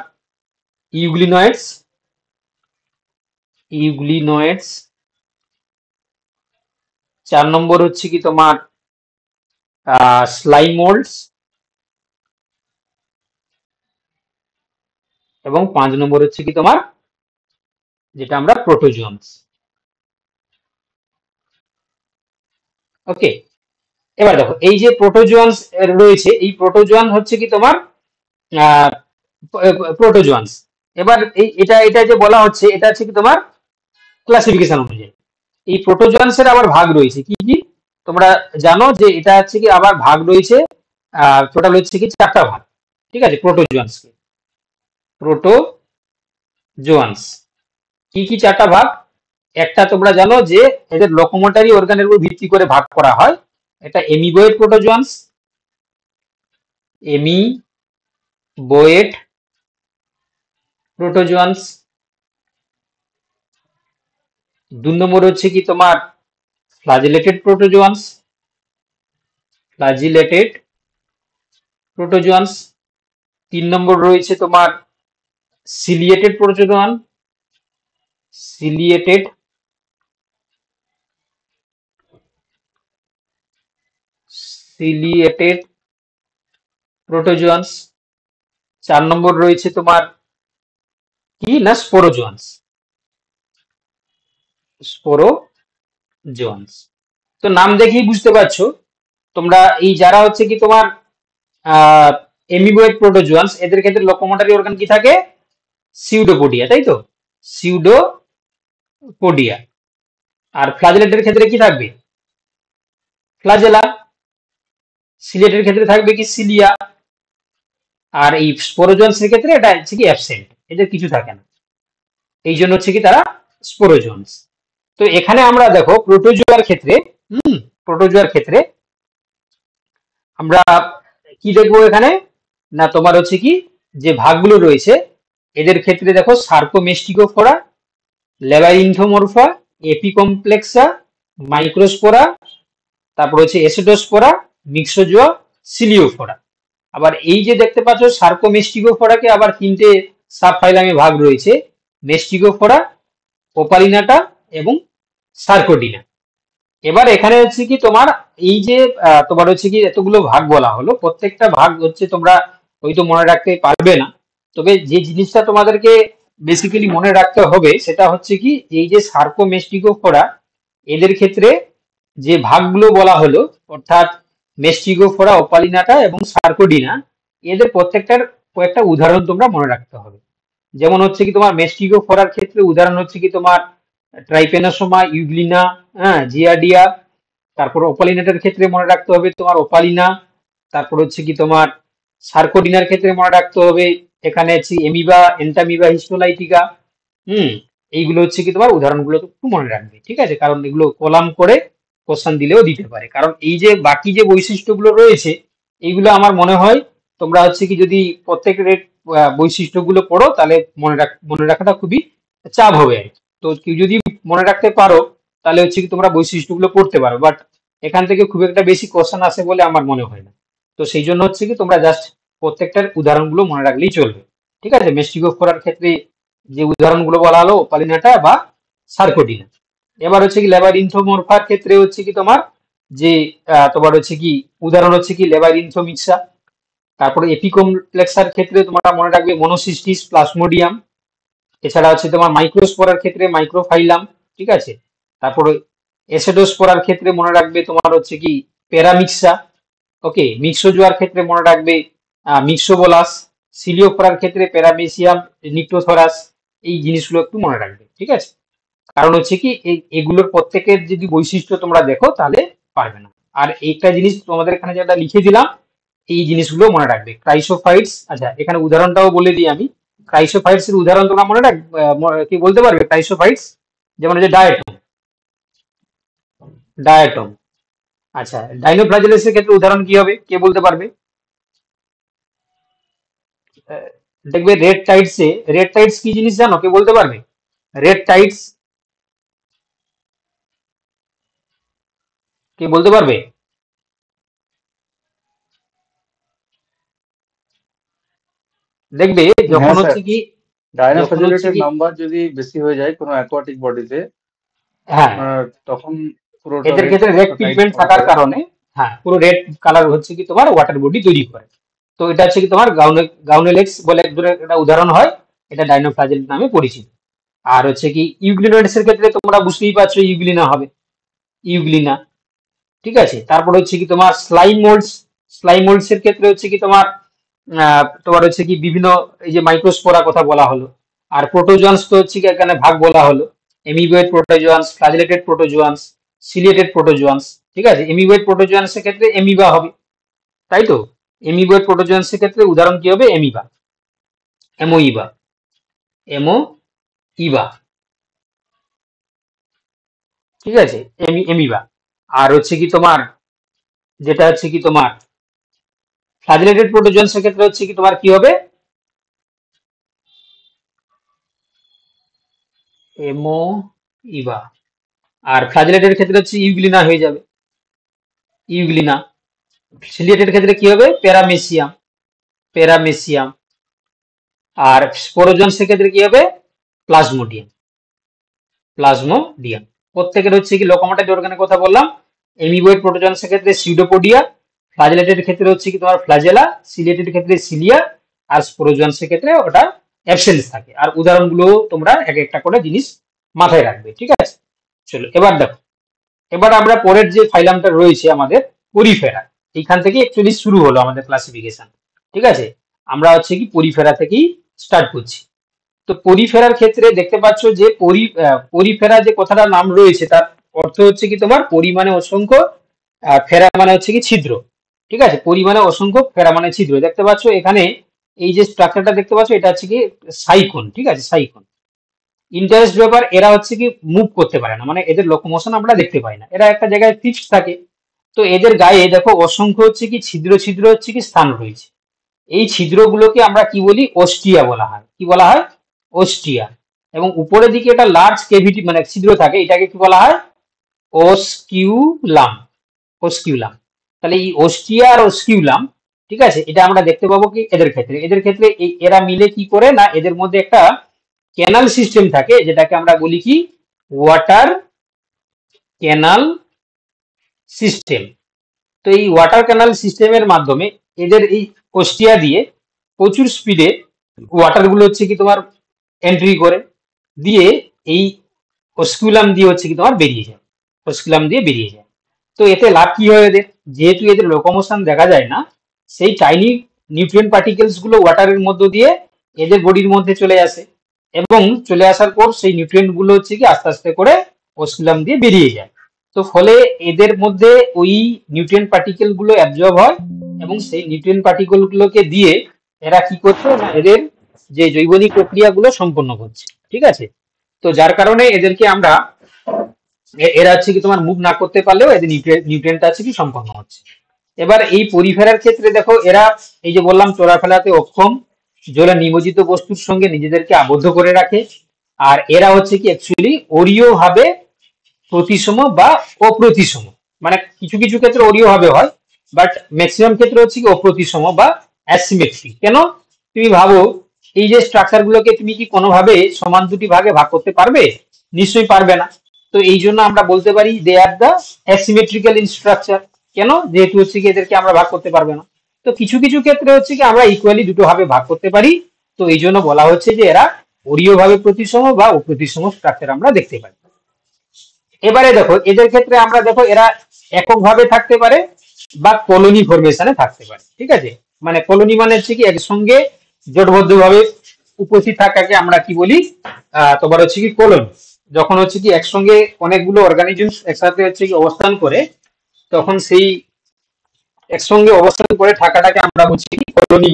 ইউগ্লিনয়েডস, 4 নম্বর হচ্ছে কি তোমার স্লাইমোল্ডস, এবং 5 নম্বর হচ্ছে কি তোমার যেটা আমরা প্রোটোজোয়ান্স। ওকে, এবার দেখো এই যে প্রোটোজোয়ান্স রয়েছে, এই প্রোটোজোয়ান হচ্ছে কি তোমার প্রোটোজোয়ান্স। এবার এটা যে বলা হচ্ছে এটা হচ্ছে কি তোমার ক্লাসিফিকেশন অনুযায়ী। এই প্রোটোজোয়ান্সের আবার ভাগ রয়েছে কি কি তোমরা জানো যে এটা হচ্ছে কি আবার ভাগ রয়েছে টোটাল হচ্ছে কি 4টা ভাগ, ঠিক আছে। প্রোটোজোয়ান্স কি কি 4টা ভাগ, একটা তোমরা জানো যে এদের লোকোমোটরি অর্গানের উপর ভিত্তি করে ভাগ করা হয়, এটা এমিবোয়েড প্রোটোজোয়ান্স। 2 নম্বর হচ্ছে কি তোমার ফ্লাজেলেটেড প্রোটোজোয়ান্স। 3 নম্বর রয়েছে তোমার সিলিয়েটেড প্রোটোজোয়ান্স। 4 নম্বর রয়েছে তোমার কি না স্পোরোজোয়ান্স। তো নাম দেখেই বুঝতে পারছো তোমরা এই যারা হচ্ছে কি তোমার এমিবোয়েড প্রোটোজোয়ান্স, এদের ক্ষেত্রে লোকোমোটরি অর্গান কি থাকে সিউডোপোডিয়া, তাই তো, সিউডোপোডিয়া। আর ফ্লাজেলেটের ক্ষেত্রে কি থাকবে? ফ্লাজেলা। সিলেটের ক্ষেত্রে থাকবে কি? সিলিয়া। আর এই স্পোরোজোন্সের ক্ষেত্রে এটা হচ্ছে কি অ্যাবসেন্ট, এদের কিছু থাকে না, এই জন্য হচ্ছে কি তারা স্পোরোজোন্স। তো এখানে আমরা দেখো প্রোটোজোয়ার ক্ষেত্রে, প্রোটোজোয়ার ক্ষেত্রে আমরা কি দেখবো এখানে না, তোমার হচ্ছে কি যে ভাগগুলো রয়েছে এদের ক্ষেত্রে দেখো সার্কোমেস্টিকোফোরা, ল্যাবাইরিন্থোমরফা, এপিকমপ্লেক্সা, মাইক্রোস্পোরা, তারপর হচ্ছে এসোডোস্পোরা, মিক্সোজোয়া, সিলিওফোরা। আবার এই যে দেখতে পাচ্ছ সার্কোমেস্টিকোফোরাকে আবার তিনটে সাবফাইলামে ভাগ রয়েছে, মেস্টিকোফোরা, ওপালিনাটা এবং সার্কোডিনা। এবার এখানে হচ্ছে কি তোমার এই যে তোমার হচ্ছে কি এতগুলো ভাগ বলা হলো, প্রত্যেকটা ভাগ হচ্ছে তোমরা হয়তো মনে রাখতে পারবে না, তবে যে জিনিসটা তোমাদেরকে বেসিক্যালি মনে রাখতে হবে সেটা হচ্ছে কি এই যে সার্কোমেস্টিকোফোরা এদের ক্ষেত্রে যে ভাগগুলো বলা হলো, অর্থাৎ মেস্টিকোফোরা, ওপালিনাটা এবং সার্কোডিনা, এদের প্রত্যেকটার কয়েকটা উদাহরণ তোমরা মনে রাখতে হবে। যেমন হচ্ছে কি তোমার মেস্টিকোফোরার ক্ষেত্রে উদাহরণ হচ্ছে কি তোমার ট্রাইপেনোসোমা, ইউগ্লিনা, হ্যাঁ, জিয়াডিয়া। তারপর ওপালিনাটার ক্ষেত্রে মনে রাখতে হবে তোমার ওপালিনা। তারপর হচ্ছে কি তোমার সার্কোডিনার ক্ষেত্রে মনে রাখতে হবে এখানে হচ্ছে এমিবা, এন্টামিবা, হিস্টোলাইটিকা। এইগুলো হচ্ছে কি তোমার উদাহরণগুলো তো একটু মনে রাখবে, ঠিক আছে, কারণ এগুলো কলাম করে কোশ্চেন দিলেও দিতে পারে। কারণ এই যে বাকি যে বৈশিষ্ট্যগুলো রয়েছে এইগুলো আমার মনে হয় তোমরা হচ্ছে কি যদি প্রত্যেকের বৈশিষ্ট্যগুলো পড়ো তাহলে মনে রাখাটা খুবই চাপ হবে আর কি। তো কেউ যদি মনে রাখতে পারো তাহলে হচ্ছে কি তোমরা বৈশিষ্ট্যগুলো পড়তে পারো, বাট এখান থেকে খুব একটা বেশি কোশ্চেন আসে বলে আমার মনে হয় না। তো সেই জন্য হচ্ছে কি তোমরা জাস্ট প্রত্যেকটার উদাহরণগুলো মনে রাখলেই চলবে, ঠিক আছে। মেস্টিকোফোরার ক্ষেত্রে যে উদাহরণগুলো বলা হলো ওপালিনাটা বা সার্কোডিনা। এবার হচ্ছে কি ল্যাবাইরিন্থোমরফার ক্ষেত্রে হচ্ছে কি তোমার যে তোমার হচ্ছে কি উদাহরণ হচ্ছে কি ল্যাবাইরিন্থোমিক্সা। তারপরে এপিকমপ্লেক্সার ক্ষেত্রে তোমরা মনে রাখবে মনোসিস্টিস, প্লাজমোডিয়াম। এছাড়া হচ্ছে তোমার মাইক্রোস্পোরার ক্ষেত্রে মাইক্রোফাইলাম, ঠিক আছে। তারপরে এসেডোস্পোরার ক্ষেত্রে মনে রাখবে তোমার হচ্ছে কি প্যারামিক্সা, ওকে। মিক্সোজোয়ার ক্ষেত্রে মনে রাখবে মিক্সোবোলাস। সিলিওফোরার ক্ষেত্রে প্যারামেসিয়াম, নিক্টোথরাস। এই জিনিসগুলো একটু মনে রাখবে, ঠিক আছে। কারণ হচ্ছে কি এগুলোর প্রত্যেকের যদি বৈশিষ্ট্য তোমরা দেখো তাহলে পারবে না। আর একটা জিনিস তোমাদের এখানে যেটা লিখে দিলাম এই জিনিসগুলো মনে রাখবে। ক্রাইসোফাইটস, আচ্ছা এখানে উদাহরণটাও বলে দিই আমি। ক্রাইসোফাইটস এর উদাহরণ তোমরা মনে রাখ কি বলতে পারবে? ক্রাইসোফাইটস যেমন হচ্ছে ডায়াটম, ডায়াটম। আচ্ছা ডাইনোফ্লাজেলেসের ক্ষেত্রে উদাহরণ কি হবে, কে বলতে পারবে? দেখবে রেড টাইডসে, রেড টাইডস কি জিনিস জানো, কে বলতে পারবে? রেড টাইডস কে বলতে পারবে? দেখবে যখন হ্যাঁ স্যার, হচ্ছে কি ডাইনোফ্লাজেলেটের নাম্বার যদি বেশি হয়ে যায় কোনো অ্যাকোয়াটিক বডিতে, হ্যাঁ তখন পুরোটা এদের ক্ষেত্রে রেড পিগমেন্ট থাকার কারণে হ্যাঁ পুরো রেড কালার হচ্ছে কি তোমার ওয়াটার বডি তৈরি করে। তো এটা হচ্ছে কি তোমার গাউনেলেক্স বলে এক ধরনের একটা উদাহরণ হয়, এটা ডাইনোফ্লাজেল নামে পরিচিত। আর হচ্ছে কি ইউগ্লিনোইডস এর ক্ষেত্রে তোমরা বুঝতেই পারছো ইউগ্লিনা হবে, ইউগ্লিনা, ঠিক আছে। তারপর হচ্ছে কি তোমার স্লাইম মোল্ডস, স্লাইম মোল্ডস এর ক্ষেত্রে হচ্ছে কি তোমার তোমার হচ্ছে কি বিভিন্ন এই যে মাইক্রোস্পোরা কথা বলা হলো। আর প্রোটোজোয়ান্স তো হচ্ছে কি এখানে ভাগ বলা হলো, এমিবয়েড প্রোটোজোয়ান্স, ফ্লাজেলেটেড প্রোটোজোয়ান্স, সিলিয়েটেড প্রোটোজোয়ান্স, ঠিক আছে। এমিবয়েড প্রোটোজোয়ান্স এর ক্ষেত্রে এমিবা হবে, তাই তো। এমিবয়েড প্রোটোজোয়ান্স এর ক্ষেত্রে উদাহরণ কি হবে? এমিবা, এমোইবা, এমোইবা, ঠিক আছে, এমিবা। আর হচ্ছে কি তোমার যেটা হচ্ছে কি তোমার ফ্লাজেলেটেড প্রোটোজোয়ান্স এর ক্ষেত্রে হচ্ছে কি তোমার কি হবে? এমোইবা। আর ফ্লাজেলেটেড ক্ষেত্রে হচ্ছে ইউগ্লিনা হয়ে যাবে, ইউগ্লিনা। সিলিয়েটেড ক্ষেত্রে কি হবে? Paramecium, paramecium. আর স্পোরোজোয়ান্সের ক্ষেত্রে কি হবে? Plasmodium, plasmodium. প্রত্যেকের হচ্ছে কি লোকোমোটিভ অর্গানের কথা বললাম। এমিবয়েড প্রোটোজোয়ান্সের ক্ষেত্রে সিউডোপোডিয়া, ফ্লাজেলেটেড ক্ষেত্রে হচ্ছে কি তোমার ফ্লাজেলা, সিলিয়েটেড ক্ষেত্রে সিলিয়া, আর স্পোরোজোয়ান্সের ক্ষেত্রে ওটা অ্যাবসেন্স থাকে। আর উদাহরণগুলো তোমরা এক একটা করে জিনিস মাথায় রাখবে, ঠিক আছে। চলো এবার দেখো, এবার আমরা পরের যে ফাইলামটা রয়েছে আমাদের পরিফেরা, এইখান থেকে অ্যাকচুয়ালি শুরু হলো আমাদের ক্লাসিফিকেশন, ঠিক আছে। আমরা হচ্ছে কি পরিফেরা থেকেই স্টার্ট করছি। তো পরিফেরার ক্ষেত্রে দেখতে পাচ্ছ যে পরিফেরা যে কথাটার নাম রয়েছে তার অর্থ হচ্ছে কি তোমার পরিমাণে অসংখ্য, ফেরা মানে হচ্ছে কি ছিদ্র। ঠিক আছে, পরিমাণে অসংখ্য, ফেরা মানে ছিদ্র। দেখতে পাচ্ছ এখানে এই যে স্ট্রাকচারটা দেখতে পাচ্ছ এটা হচ্ছে কি সাইকন। ঠিক আছে, সাইকন। ইন্টারেস্ট ব্যাপার, এরা হচ্ছে কি মুভ করতে পারে না, মানে এদের লোকোমোশন আমরা দেখতে পাই না, এরা একটা জায়গায় ফিক্সড থাকে। তো এদের গায়ে দেখো অসংখ্য হচ্ছে কি ছিদ্র ছিদ্র হচ্ছে কি স্থান রয়েছে। এই ছিদ্রগুলোকে আমরা কি বলি, ওস্টিয়া বলা হয়। কি বলা হয়, ওস্টিয়া। এবং উপরের দিকে একটা লার্জ কেভিটি মানে ছিদ্র থাকে, এটাকে কি বলা হয়, ওস্কিউলাম। ওস্কিউলাম। তাহলে এই ওস্টিয়া আর ওস্কিউলাম, ঠিক আছে, এটা আমরা দেখতে পাবো কি এদের ক্ষেত্রে। এদের ক্ষেত্রে এরা মিলে কি করে না, এদের মধ্যে একটা ক্যানাল সিস্টেম থাকে যেটাকে আমরা বলি কি ওয়াটার ক্যানাল সিস্টেম। তো এই ওয়াটার ক্যানাল সিস্টেমের মাধ্যমে এদের এই ওস্টিয়া দিয়ে প্রচুর স্পিডে ওয়াটার গুলো হচ্ছে কি তোমার এন্ট্রি করে দিয়ে এই অস্কুলাম দিয়ে হচ্ছে কি তোমার বেরিয়ে যায়, অস্কুলাম দিয়ে বেরিয়ে যায়। তো এতে লাভ কি হয় এদের, যেহেতু এদের লোকোমোশন দেখা যায় না, সেই টাইনি নিউট্রিয়েন্ট পার্টিকেলস গুলো ওয়াটারের মধ্য দিয়ে এদের বডির মধ্যে চলে আসে এবং চলে আসার পর সেই নিউট্রিয়েন্ট গুলো হচ্ছে কি আস্তে আস্তে করে অস্কুলাম দিয়ে বেরিয়ে যায়। তো ফলে এদের মধ্যে ওই নিউট্রিয়েন্ট পার্টিকেল গুলো অ্যাবজর্ব হয় এবং সেই নিউট্রিয়েন্ট পার্টিকেল গুলোকে দিয়ে এরা কি করছে না, এদের যে জৈবনিক প্রক্রিয়াগুলো সম্পন্ন করছে। ঠিক আছে, তো যার কারণে এদেরকে আমরা এরা হচ্ছে কি তোমার মুভ না করতে পারলেও এদের নিউট্রিয়েন্ট আছে কি সম্পন্ন হচ্ছে। এবার এই পরিফেরার ক্ষেত্রে দেখো এরা এই যে বললাম চলাফেরাতে অক্ষম, জলে নিমজ্জিত বস্তুর সঙ্গে নিজেদেরকে আবদ্ধ করে রাখে। আর এরা হচ্ছে কি অ্যাকচুয়ালি অরীয় ভাবে প্রতিসম বা অপ্রতিসম, মানে কিছু কিছু ক্ষেত্রে অরীয় ভাবে হয়, বাট ম্যাক্সিমাম ক্ষেত্রে হচ্ছে কি অপ্রতিসম বা অ্যাসিমেট্রিক। কেন, তুমি ভাবো এই যে স্ট্রাকচার গুলোকে তুমি কি কোনোভাবে সমান দুটি ভাগে ভাগ করতে পারবে? নিশ্চয়ই পারবে না। তো এই জন্য আমরা বলতে পারি they are the asymmetrical in structure. কেন, যেহেতু হচ্ছে কি এদেরকে আমরা ভাগ করতে পারবে না। তো কিছু কিছু ক্ষেত্রে হচ্ছে কি আমরা ইকুয়ালি দুটো ভাবে ভাগ করতে পারি। তো এই জন্য বলা হচ্ছে যে এরা অরীয় ভাবে প্রতিসম বা অপ্রতিসম স্ট্রাকচার আমরা দেখতে পাই। এবারে দেখো এদের ক্ষেত্রে আমরা দেখো এরা এককভাবে থাকতে পারে বা কলোনি ফরমেশনে থাকতে পারে। ঠিক আছে, মানে কলোনি মানে হচ্ছে কি একসঙ্গে জোটবদ্ধভাবে উপস্থিত থাকাকে আমরা কি বলি, তোমার হচ্ছে কি কলোনি। যখন হচ্ছে কি একসঙ্গে অনেকগুলো অর্গানিজম একসাথে হচ্ছে কি অবস্থান করে, তখন সেই একসঙ্গে অবস্থান করে থাকাটাকে আমরা বলছি কি কলোনি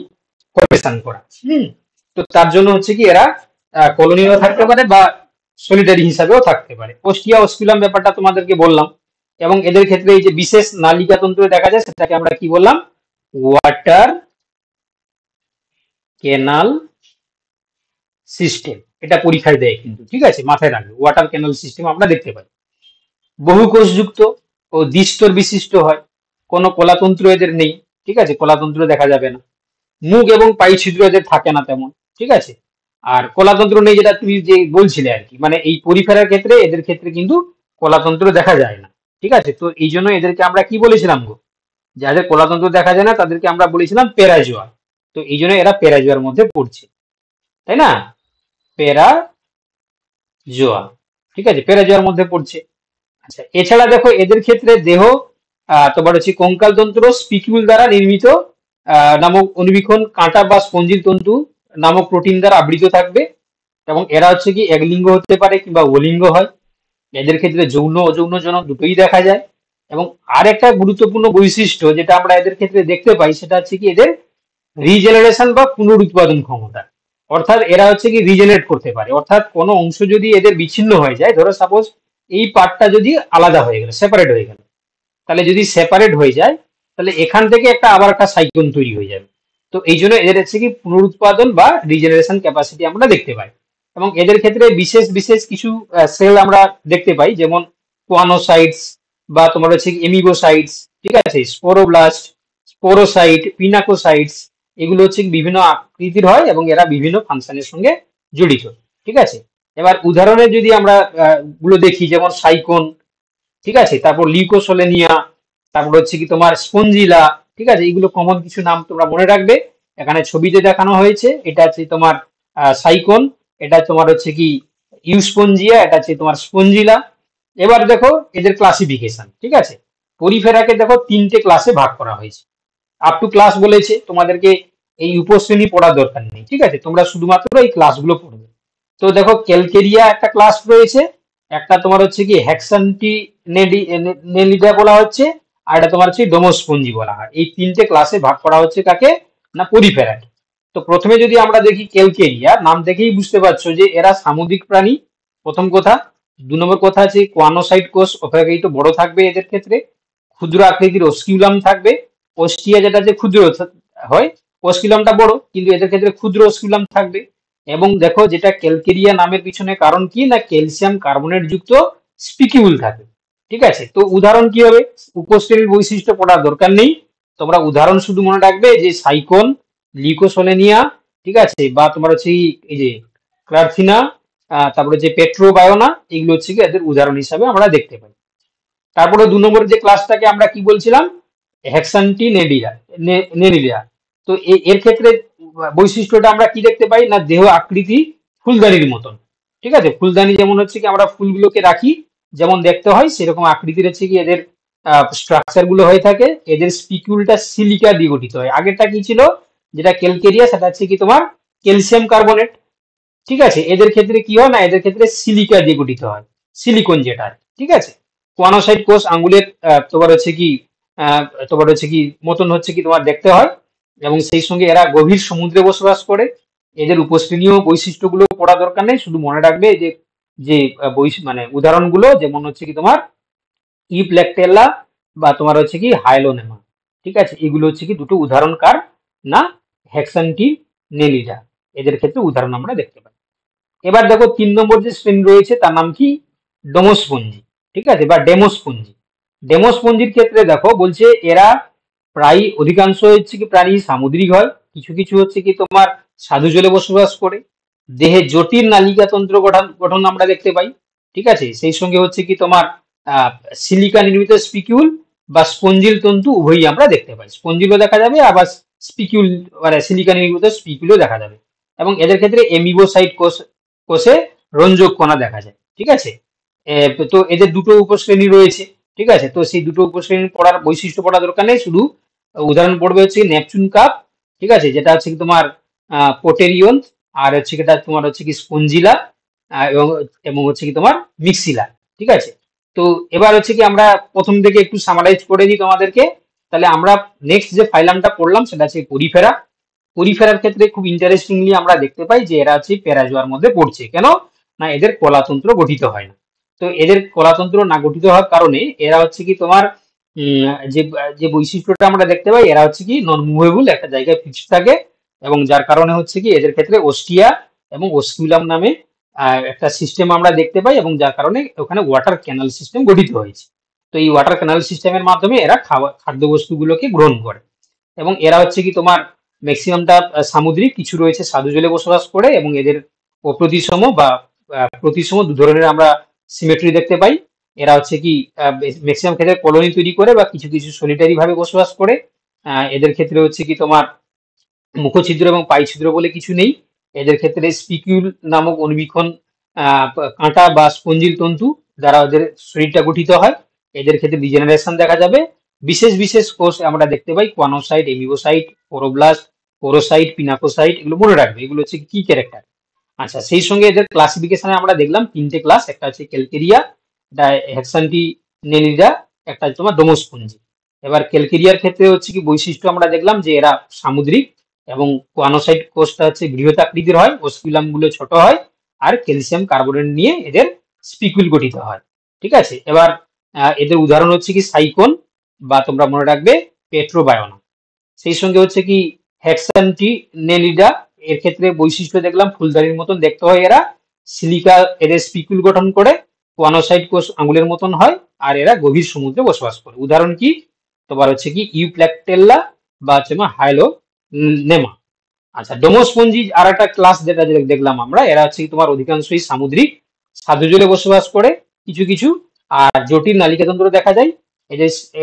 ফরমেশন করা। তো তার জন্য হচ্ছে কি এরা কলোনিও থাকতে পারে বা সলিটারি হিসাবেও থাকতে পারে। ওস্টিয়া অস্কুলাম ব্যাপারটা তোমাদেরকে বললাম। এবং এদের ক্ষেত্রে এই যে বিশেষ নালিকা তন্ত্র দেখা যায় সেটাকে আমরা কি বললাম, ওয়াটার ক্যানাল সিস্টেম। এটা পরীক্ষায় দেয় কিন্তু, ঠিক আছে, মাথায় রাখবে, ওয়াটার ক্যানাল সিস্টেম আমরা দেখতে পাই। বহু কোষযুক্ত ও দ্বিস্তর বিশিষ্ট হয়, কোনো কলাতন্ত্র এদের নেই। ঠিক আছে, কলাতন্ত্র দেখা যাবে না। মুখ এবং পাই ছিদ্র এদের থাকে না তেমন। ঠিক আছে, আর কলাতন্ত্র নেই যেটা তুমি যে বলছিলে আর কি, মানে এই পরিফেরার ক্ষেত্রে এদের ক্ষেত্রে কিন্তু কলাতন্ত্র দেখা যায় না। ঠিক আছে, তো এই জন্য এদেরকে আমরা কি বলেছিলাম গো, যাদের কলাতন্ত্র দেখা যায় না তাদেরকে আমরা বলেছিলাম প্যারাজোয়া। তো এই জন্য এরা প্যারাজোয়ার মধ্যে পড়ছে, তাই না, প্যারাজোয়া। ঠিক আছে, প্যারাজোয়ার মধ্যে পড়ছে। আচ্ছা, এছাড়া দেখো এদের ক্ষেত্রে দেহ তোমার হচ্ছে কঙ্কাল তন্ত্র স্পিকিউল দ্বারা নির্মিত নামক অনুবীক্ষণ কাঁটা বা স্পঞ্জিল তন্তু নামক প্রোটিন দ্বারা আবৃত থাকবে। এবং এরা হচ্ছে কি একলিঙ্গ হতে পারে কিংবা ওলিঙ্গ হয়। এদের ক্ষেত্রে যৌন অযৌন জনক দুটোই দেখা যায়। এবং আর একটা গুরুত্বপূর্ণ বৈশিষ্ট্য যেটা আমরা এদের ক্ষেত্রে দেখতে পাই সেটা হচ্ছে কি এদের রিজেনারেশন বা পুনরুৎপাদন ক্ষমতা। অর্থাৎ এরা হচ্ছে কি রিজেনারেট করতে পারে, অর্থাৎ কোনো অংশ যদি এদের বিচ্ছিন্ন হয়ে যায়, ধরো সাপোজ এই পার্টটা যদি আলাদা হয়ে গেল, সেপারেট হয়ে গেল, তাহলে যদি সেপারেট হয়ে যায় তাহলে এখান থেকে আবার একটা সাইক্লোন তৈরি হয়ে যাবে। তো এই জন্য এদের হচ্ছে কি পুনরুৎপাদন বা রিজেনারেশন ক্যাপাসিটি আমরা দেখতে পাই। এবং এদের ক্ষেত্রে বিশেষ বিশেষ কিছু সেল আমরা দেখতে পাই, যেমন কোয়ানোসাইটস বা তোমার হচ্ছে এমিবোসাইটস। ঠিক আছে, স্পোরোব্লাস্ট, স্পোরোসাইট, পিনাকোসাইটস, এগুলো হচ্ছে বিভিন্ন আকৃতির হয় এবং এরা বিভিন্ন ফাংশনের সঙ্গে জড়িত। ঠিক আছে, এবার উদাহরণে যদি আমরা গুলো দেখি, যেমন সাইকন, ঠিক আছে, তারপর লিউকোসোলেনিয়া, তারপর হচ্ছে কি তোমার স্পঞ্জিলা। ঠিক আছে, এইগুলো কমন কিছু নাম তোমরা মনে রাখবে, এখানে ছবিতে দেখানো হয়েছে। এটা হচ্ছে তোমার সাইকন, এটা তোমার হচ্ছে কি ইউস্পঞ্জিয়া, এটা হচ্ছে তোমার স্পঞ্জিলা। এবার দেখো এদের ক্লাসিফিকেশন। ঠিক আছে, পরিফেরাকে দেখো 3টে ক্লাসে ভাগ করা হয়েছে। আপ টু ক্লাস বলেছে, তোমাদেরকে এই উপশ্রেণী পড়ার দরকার নেই। ঠিক আছে, তোমরা শুধুমাত্র এই ক্লাসগুলো পড়বে। তো দেখো ক্যালকেরিয়া একটা ক্লাস রয়েছে, একটা তোমার হচ্ছে কি হেক্সান্টি নেলিডা বলা হচ্ছে, আর এটা তোমার হচ্ছে ডোমোস্পঞ্জি বলা হয়। এই তিনটে ক্লাসে ভাগ করা হচ্ছে কাকে না পরিফেরা। তো প্রথমে যদি আমরা দেখি ক্যালকেরিয়া, নাম দেখেই বুঝতে পারছো যে এরা সামুদ্রিক প্রাণী, প্রথম কথা। 2 নম্বর কথা আছে কোয়ানোসাইট কোষ অপেক্ষাকৃত বড় থাকবে এদের ক্ষেত্রে, ক্ষুদ্র আকৃতির অস্কিউলাম থাকবে। অস্টিয়া যেটা যে ক্ষুদ্র হয়, অস্কিউলামটা বড়, কিন্তু এদের ক্ষেত্রে ক্ষুদ্র অস্কিউলাম থাকবে। এবং দেখো যেটা ক্যালকেরিয়া নামের পিছনে কারণ কি না ক্যালসিয়াম কার্বনেট যুক্ত স্পিকিউল থাকে। ঠিক আছে, তো উদাহরণ কি হবে, উপশ্রেণীর বৈশিষ্ট্য পড়ার দরকার নেই, তোমরা উদাহরণ শুধু মনে রাখবে যে সাইকন, লিউকোসোলেনিয়া, ঠিক আছে, বা তোমার হচ্ছে এই যে ক্লার্থিনা, তারপরে যে পেট্রোবায়োনা, এগুলো হচ্ছে কি এদের উদাহরণ হিসাবে আমরা দেখতে পাই। তারপরে 2 নম্বরের যে ক্লাসটাকে আমরা কি বলছিলাম, হেক্সান্টি নেলিডা। তো এর ক্ষেত্রে বৈশিষ্ট্যটা আমরা কি দেখতে পাই না দেহ আকৃতি ফুলদানির মতন। ঠিক আছে, ফুলদানি যেমন হচ্ছে কি আমরা ফুলগুলোকে রাখি যেমন দেখতে হয়, সেরকম আকৃতির হচ্ছে কি এদের স্ট্রাকচার গুলো হয়ে থাকে। এদের স্পিকিউলটা সিলিকা দিয়ে গঠিত হয়। আগেরটা কি ছিল যেটা ক্যালকেরিয়া, সেটা হচ্ছে কি তোমার ক্যালসিয়াম কার্বনেট। ঠিক আছে, এদের ক্ষেত্রে কি হয় না এদের ক্ষেত্রে সিলিকা দিয়ে গঠিত হয়, সিলিকন যেটা। ঠিক আছে, কোয়ানোসাইট কোষ আঙ্গুলের তোমার হচ্ছে কি তোমার হচ্ছে কি মতন হচ্ছে কি তোমার দেখতে হয়, এবং সেই সঙ্গে এরা গভীর সমুদ্রে বসবাস করে। এদের উপশ্রেণীয় বৈশিষ্ট্যগুলো পড়া দরকার নেই, শুধু মনে রাখবে যে যে মানে উদাহরণগুলো, যেমন হচ্ছে কি তোমার ইপ্ল্যাকটেলা বা তোমার হচ্ছে কি হাইলোনেমা। ঠিক আছে, এগুলো হচ্ছে কি দুটো উদাহরণ কার না হেক্সান্টি নেলিডা, এদের ক্ষেত্রে উদাহরণ আমরা দেখতে পাই। এবার দেখো 3 নম্বর যে শ্রেণী রয়েছে তার নাম কি ডোমোস্পঞ্জি। ঠিক আছে, বা ডেমোস্পঞ্জি। ডেমোস্পঞ্জির ক্ষেত্রে দেখো বলছে এরা প্রায় অধিকাংশ হচ্ছে কি প্রাণী সামুদ্রিক হয়, কিছু কিছু হচ্ছে কি তোমার স্বাদু জলে বসবাস করে। দেহে জটিল নালিকাতন্ত্র গঠন আমরা দেখতে পাই। ঠিক আছে, সেই সঙ্গে হচ্ছে কি তোমার সিলিকা নির্মিত স্পিকিউল বা স্পঞ্জিল তন্তু উভয়ই আমরা দেখতে পাই। স্পঞ্জিলও দেখা যাবে, আবার স্পিকিউল মানে সিলিকা নির্মিত স্পিকিউলও দেখা যাবে। এবং এদের ক্ষেত্রে এমিবোসাইট কোষে রঞ্জক কণা দেখা যায়। ঠিক আছে, তো এদের দুটো উপশ্রেণী রয়েছে। ঠিক আছে, তো সেই দুটো উপশ্রেণী পড়ার বৈশিষ্ট্য পড়া দরকার নেই, শুধু উদাহরণ পড়বে হচ্ছে নেপচুন কাপ। ঠিক আছে, যেটা হচ্ছে কি তোমার পোটেরিয়ন, আর হচ্ছে কি তোমার হচ্ছে কি স্পঞ্জিলা, এবং এবং হচ্ছে কি তোমার মিক্সিলা। ঠিক আছে, তো এবার হচ্ছে কি আমরা প্রথম থেকে একটু সামারাইজ করে দিই তোমাদেরকে। তাহলে আমরা নেক্সট যে ফাইলামটা পড়লাম সেটা হচ্ছে পরিফেরা। পরিফেরার ক্ষেত্রে খুব ইন্টারেস্টিংলি আমরা দেখতে পাই যে এরা হচ্ছে প্যারাজোয়ার মধ্যে পড়ছে। কেন না এদের কলাতন্ত্র গঠিত হয় না। তো এদের কলাতন্ত্র না গঠিত হওয়ার কারণে এরা হচ্ছে কি তোমার যে যে বৈশিষ্ট্যটা আমরা দেখতে পাই, এরা হচ্ছে কি নন মুভেবল, একটা জায়গায় ফিক্সড থাকে, এবং যার কারণে হচ্ছে কি এদের ক্ষেত্রে অস্টিয়া এবং অস্কিউলাম নামে একটা সিস্টেম আমরা দেখতে পাই, এবং যার কারণে ওখানে ওয়াটার ক্যানাল সিস্টেম গঠিত হয়েছে। তো এই ওয়াটার ক্যানাল সিস্টেমের মাধ্যমে এরা খাদ্যবস্তুগুলোকে গ্রহণ করে। এবং এরা হচ্ছে কি তোমার ম্যাক্সিমামটা সামুদ্রিক, কিছু রয়েছে স্বাদু জলে বসবাস করে, এবং এদের অপ্রতিসম বা প্রতিসম দু ধরনের আমরা সিমেট্রি দেখতে পাই। এরা হচ্ছে কি ম্যাক্সিমাম ক্ষেত্রে কলোনি তৈরি করে বা কিছু কিছু সলিটারি ভাবে বসবাস করে। এদের ক্ষেত্রে হচ্ছে কি তোমার মুখছিদ্র এবং পাইছিদ্র বলে কিছু নেই। এদের ক্ষেত্রে স্পিকিউল নামক অনুবীক্ষণ কাঁটা বা স্পঞ্জিল তন্তু দ্বারা ওদের শরীরটা গঠিত হয়। এদের ক্ষেত্রে ডিজেনারেশন দেখা যাবে। বিশেষ বিশেষ কোষ আমরা দেখতে পাই কোয়ানোসাইট, এমিবোসাইট, পোরোব্লাস্ট, পোরোসাইট, পিনাকোসাইট, এগুলো মনে রাখবে, এগুলো হচ্ছে কি ক্যারেক্টার। আচ্ছা, সেই সঙ্গে এদের ক্লাসিফিকেশনে আমরা দেখলাম 3টে ক্লাস, একটা হচ্ছে ক্যালকেরিয়া, একটা হেক্সান্টি নেলিডা, একটা হচ্ছে তোমার ডোমোস্পঞ্জি। এবার ক্যালকেরিয়ার ক্ষেত্রে হচ্ছে কি বৈশিষ্ট্য আমরা দেখলাম যে এরা সামুদ্রিক, এবং কোয়ানোসাইট কোষটা হচ্ছে বৃহৎ আকৃতির হয়, অস্কিউলাম গুলো ছোট হয়, আর ক্যালসিয়াম কার্বনেট নিয়ে এদের স্পিকুল গঠিত হয়। ঠিক আছে, এবার এদের উদাহরণ হচ্ছে কি সাইকন, বা তোমরা মনে রাখবে পেট্রোবায়োনা। সেই সঙ্গে হচ্ছে কি হেক্সান্টি নেলিডা, এর ক্ষেত্রে বৈশিষ্ট্য দেখলাম ফুলদানির মতন দেখতে হয় এরা, সিলিকা এদের স্পিকুল গঠন করে, কোয়ানোসাইট কোষ আঙ্গুলের মতন হয়, আর এরা গভীর সমুদ্রে বসবাস করে। উদাহরণ কি তোমার হচ্ছে কি ইউপ্ল্যাকটেলা বা হচ্ছে হাইলো নেমা। আচ্ছা, ডোমোস্পঞ্জি আর একটা ক্লাস যেটা দেখলাম আমরা, এরা হচ্ছে তোমার অধিকাংশই সামুদ্রিক, স্বাদু জলে বসবাস করে কিছু কিছু, আর জটিল নালিকাতন্ত্র দেখা যায়।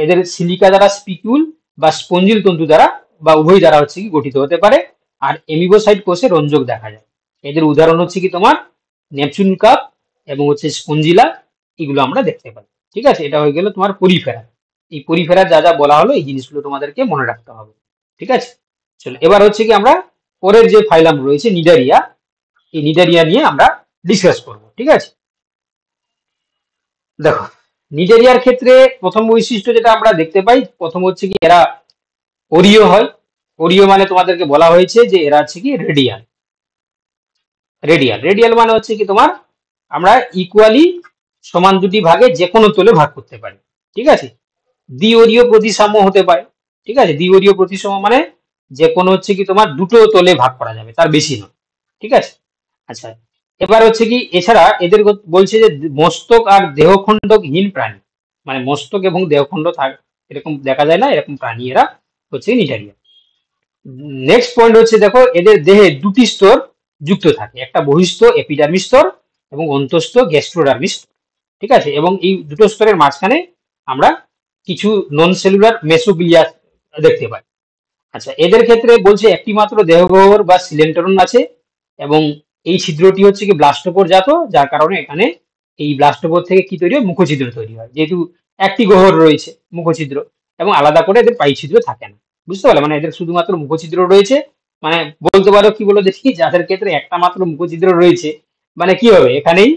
এদের সিলিকা দ্বারা স্পিকিউল বা স্পঞ্জিল তন্তু দ্বারা বা উভয় দ্বারা হচ্ছে কি গঠিত হতে পারে, আর এমিবোসাইট কোষে রঞ্জক দেখা যায়। এদের উদাহরণ হচ্ছে কি তোমার নেপচুন কাপ এবং হচ্ছে স্পঞ্জিলা, এগুলো আমরা দেখতে পাই। ঠিক আছে, এটা হয়ে গেল তোমার পরিফেরা। এই পরিফেরা যা যা বলা হলো এই জিনিসগুলো তোমাদেরকে মনে রাখতে হবে। ঠিক আছে, চলো এবার হচ্ছে কি আমরা পরের যে ফাইলাম রয়েছে নিডারিয়া, এই নিডারিয়া নিয়ে আমরা ডিসকাস করবো। ঠিক আছে, দেখো নিডেরিয়ার ক্ষেত্রে প্রথম বৈশিষ্ট্য যেটা আমরা দেখতে পাই, প্রথম হচ্ছে কি এরা ওরিও হয়। ওরিও মানে তোমাদেরকে বলা হয়েছে যে এরা হচ্ছে কি রেডিয়াল। রেডিয়াল রেডিয়াল মানে হচ্ছে কি তোমার আমরা ইকুয়ালি সমান দুটি ভাগে যে কোনো তলে ভাগ করতে পারি। ঠিক আছে, দ্বিওরীয় প্রতিসাম্য হতে পারে। ঠিক আছে, দ্বিওরীয় প্রতিসাম্য মানে যে কোনো হচ্ছে কি তোমার দুটো তলে ভাগ করা যাবে, তার বেশি নয়। ঠিক আছে, আচ্ছা এবার হচ্ছে কি এছাড়া এদের বলছে যে মস্তক আর দেহখণ্ডহীন প্রাণী, মানে মস্তক এবং দেহখণ্ড থাক এরকম দেখা যায় না, এরকম প্রাণী এরা হচ্ছে নিডারিয়া। নেক্সট পয়েন্ট হচ্ছে দেখো এদের দেহে দুটি স্তর যুক্ত থাকে, একটা বহিস্থ এপিডার্মিস স্তর এবং অন্তঃস্থ গ্যাস্ট্রোডার্মিস। ঠিক আছে, এবং এই দুটো স্তরের মাঝখানে আমরা কিছু নন সেলুলার মেসোগ্লিয়া দেখতে পাই। আচ্ছা এদের ক্ষেত্রে বলছে একটি মাত্র দেহগহ্বর বা সিলেন্টরন আছে এবং এই ছিদ্রটি হচ্ছে কি ব্লাস্টোপোর জাত, যার কারণে এখানে এই ব্লাস্টোপোর থেকে কি তৈরি হয়, মুখছিদ্র তৈরি হয়, যেহেতু একটি গহ্বর রয়েছে মুখছিদ্র এবং আলাদা করে এদের পাই ছিদ্র থাকে না। বুঝতে পারলে, মানে এদের শুধুমাত্র মুখছিদ্র রয়েছে, মানে বলতে পারো কি বলো দেখি, যাদের ক্ষেত্রে একটা মাত্র মুখছিদ্র রয়েছে মানে কি হবে, এখানেই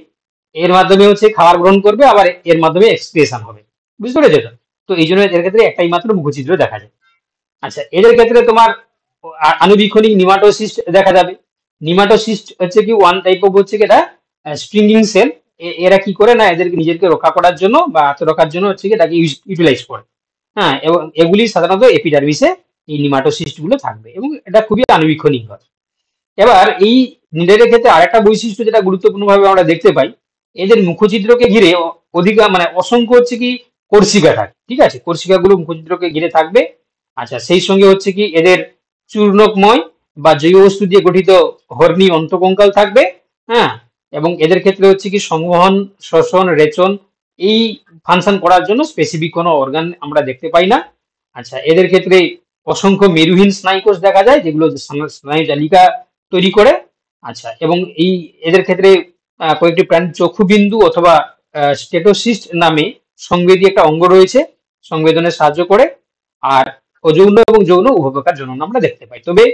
এর মাধ্যমে হচ্ছে খাবার গ্রহণ করবে, আবার এর মাধ্যমে এক্সক্রিয়েশন হবে। বুঝতে পেরেছো তো? তো এই জন্য এদের ক্ষেত্রে একটাই মাত্র মুখছিদ্র দেখা যায়। আচ্ছা এদের ক্ষেত্রে তোমার আনুবীক্ষণিক নিমাটোসিস্ট দেখা যাবে। নিমাটোসিস্ট হচ্ছে কি ওয়ান টাইপ অফ হচ্ছে কি এটা স্প্রিঙ্গিং সেল। এরা কি করে না, এদেরকে নিজেকে রক্ষা করার জন্য বা আত্মরক্ষার জন্য হচ্ছে কি এটাকে ইউটিলাইজ করে। হ্যাঁ, এবং এগুলি সাধারণত এপিডার্মিসে এই নিমাটোসিস্ট গুলো থাকবে এবং এটা খুবই আনুবীক্ষণিক হয়। এবার এই নিডারের ক্ষেত্রে আরেকটা বৈশিষ্ট্য যেটা গুরুত্বপূর্ণভাবে আমরা দেখতে পাই, এদের মুখছিদ্রকে ঘিরে মানে অসংখ্য হচ্ছে কি কর্ষিকা থাকে। ঠিক আছে, কর্ষিকাগুলো মুখছিদ্রকে ঘিরে থাকবে। আচ্ছা সেই সঙ্গে হচ্ছে কি এদের চূর্ণকময় বা জৈব বস্তু দিয়ে গঠিত হর্নি অন্তকঙ্কাল থাকবে। হ্যাঁ, এবং এদের ক্ষেত্রে হচ্ছে কি সংবহন, শ্বসন, রেচন এই ফাংশন করার জন্য স্পেসিফিক কোনো অর্গান আমরা দেখতে পাই না। আচ্ছা এদের ক্ষেত্রে অসংখ্য মেরুহীন স্নায়ুকোষ দেখা যায় যেগুলো স্নায়ু জালিকা তৈরি করে। আচ্ছা এবং এই এদের ক্ষেত্রে কয়েকটি প্রাণীর চক্ষুবিন্দু অথবা স্টেটোসিস্ট নামে সংবেদী একটা অঙ্গ রয়েছে, সংবেদনে সাহায্য করে। আর অযৌন এবং যৌন উভয় প্রকার জনন আমরা দেখতে পাই। তবে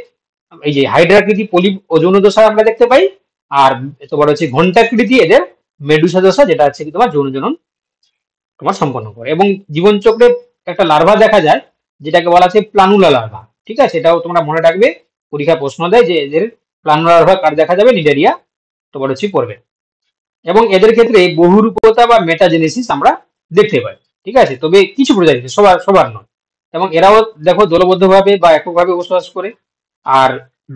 এই যে হাইড্রাকৃতি পলি অযৌন দশা আমরা দেখতে পাই, আর তোমার হচ্ছে ঘণ্টাকৃতি এদের মেডুসা দশা, যেটা হচ্ছে কি তোমার যৌন জনন তোমার সম্পন্ন করে। এবং জীবনচক্রে একটা লার্ভা দেখা যায় যেটাকে বলা হচ্ছে প্লানুলা লার্ভা। ঠিক আছে, এটাও তোমরা মনে রাখবে, পরীক্ষায় প্রশ্ন দেয় যে এদের প্লানুলা লার্ভা কার দেখা যাবে, নিডারিয়া তোমার হচ্ছে পড়বে। এবং এদের ক্ষেত্রে বহুরূপতা বা মেটাজেনেসিস আমরা দেখতে পাই। ঠিক আছে, তবে কিছু প্রজাতিতে, সবার নয়। এবং এরাও দেখো দলবদ্ধভাবে বা এককভাবে বসবাস করে। আর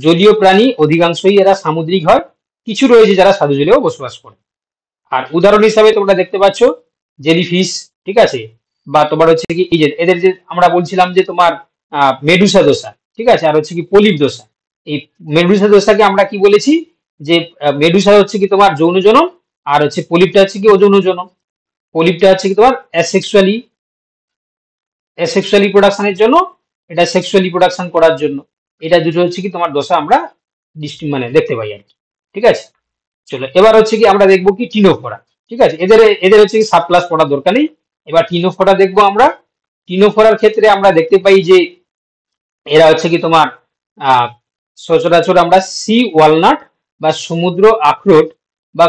জলীয় প্রাণী অধিকাংশই এরা সামুদ্রিক হয়, কিছু রয়েছে যারা স্বাদু জলেও বসবাস করে। আর উদাহরণ হিসাবে তোমরা দেখতে পাচ্ছ জেলিফিশ। ঠিক আছে, বা তোমার হচ্ছে কি এই যে এদের যে আমরা বলছিলাম যে তোমার মেডুসা দশা। ঠিক আছে, আর হচ্ছে কি পলিপ দশা। এই মেডুসা দশাকে আমরা কি বলেছি যে মেডুসা হচ্ছে কি তোমার যৌন জনন, আর হচ্ছে পলিপটা হচ্ছে কি অযৌন জনন। পলিপটা হচ্ছে কি তোমার অ্যাসেক্সুয়ালি প্রোডাকশনের জন্য, এটা সেক্সুয়ালি প্রোডাকশন করার জন্য। এটা দুটো হচ্ছে কি তোমার দশা আমরা মানে দেখতে পাই আর কি। ঠিক আছে, চলো এবার হচ্ছে কি আমরা দেখবো কি টিনোফোরা। ঠিক আছে, এদের হচ্ছে কি সাব ক্লাস পড়ার দরকার নেই। এবার টিনোফোরা দেখবো আমরা। টিনোফোরার ক্ষেত্রে আমরা দেখতে পাই যে এরা হচ্ছে কি তোমার সচরাচর আমরা সি ওয়ালনাট বা সমুদ্র আখরোট বা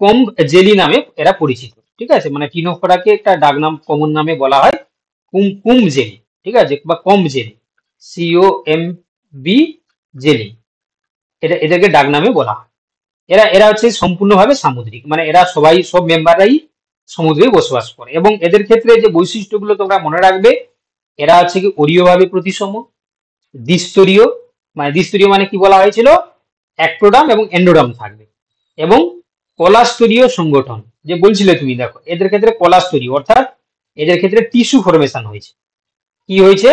কম জেলি নামে এরা পরিচিত। ঠিক আছে, মানে টিনোফোরাকে একটা ডাক নাম কমন নামে বলা হয় কুম জেলি। ঠিক আছে, বা কম জেলি, COMB জেলি, এদেরকে ডাক নামে বলা হয়। এরা হচ্ছে সম্পূর্ণভাবে সামুদ্রিক, মানে এরা সব মেম্বাররাই সমুদ্রে বসবাস করে। এবং এদের ক্ষেত্রে যে বৈশিষ্ট্যগুলো তোমরা মনে রাখবে, এরা হচ্ছে কি অরীয়ভাবে প্রতিসম, দ্বিস্তরীয়, মানে দ্বিস্তরীয় মানে কি বলা হয়েছিল, অ্যাক্টোডাম এবং এন্ডোডাম থাকবে, এবং কলাস্তরীয় সংগঠন যে বলছিলে তুমি। দেখো এদের ক্ষেত্রে কলাস্তরীয়, অর্থাৎ এদের ক্ষেত্রে টিস্যু ফরমেশন হয়েছে। কি হয়েছে?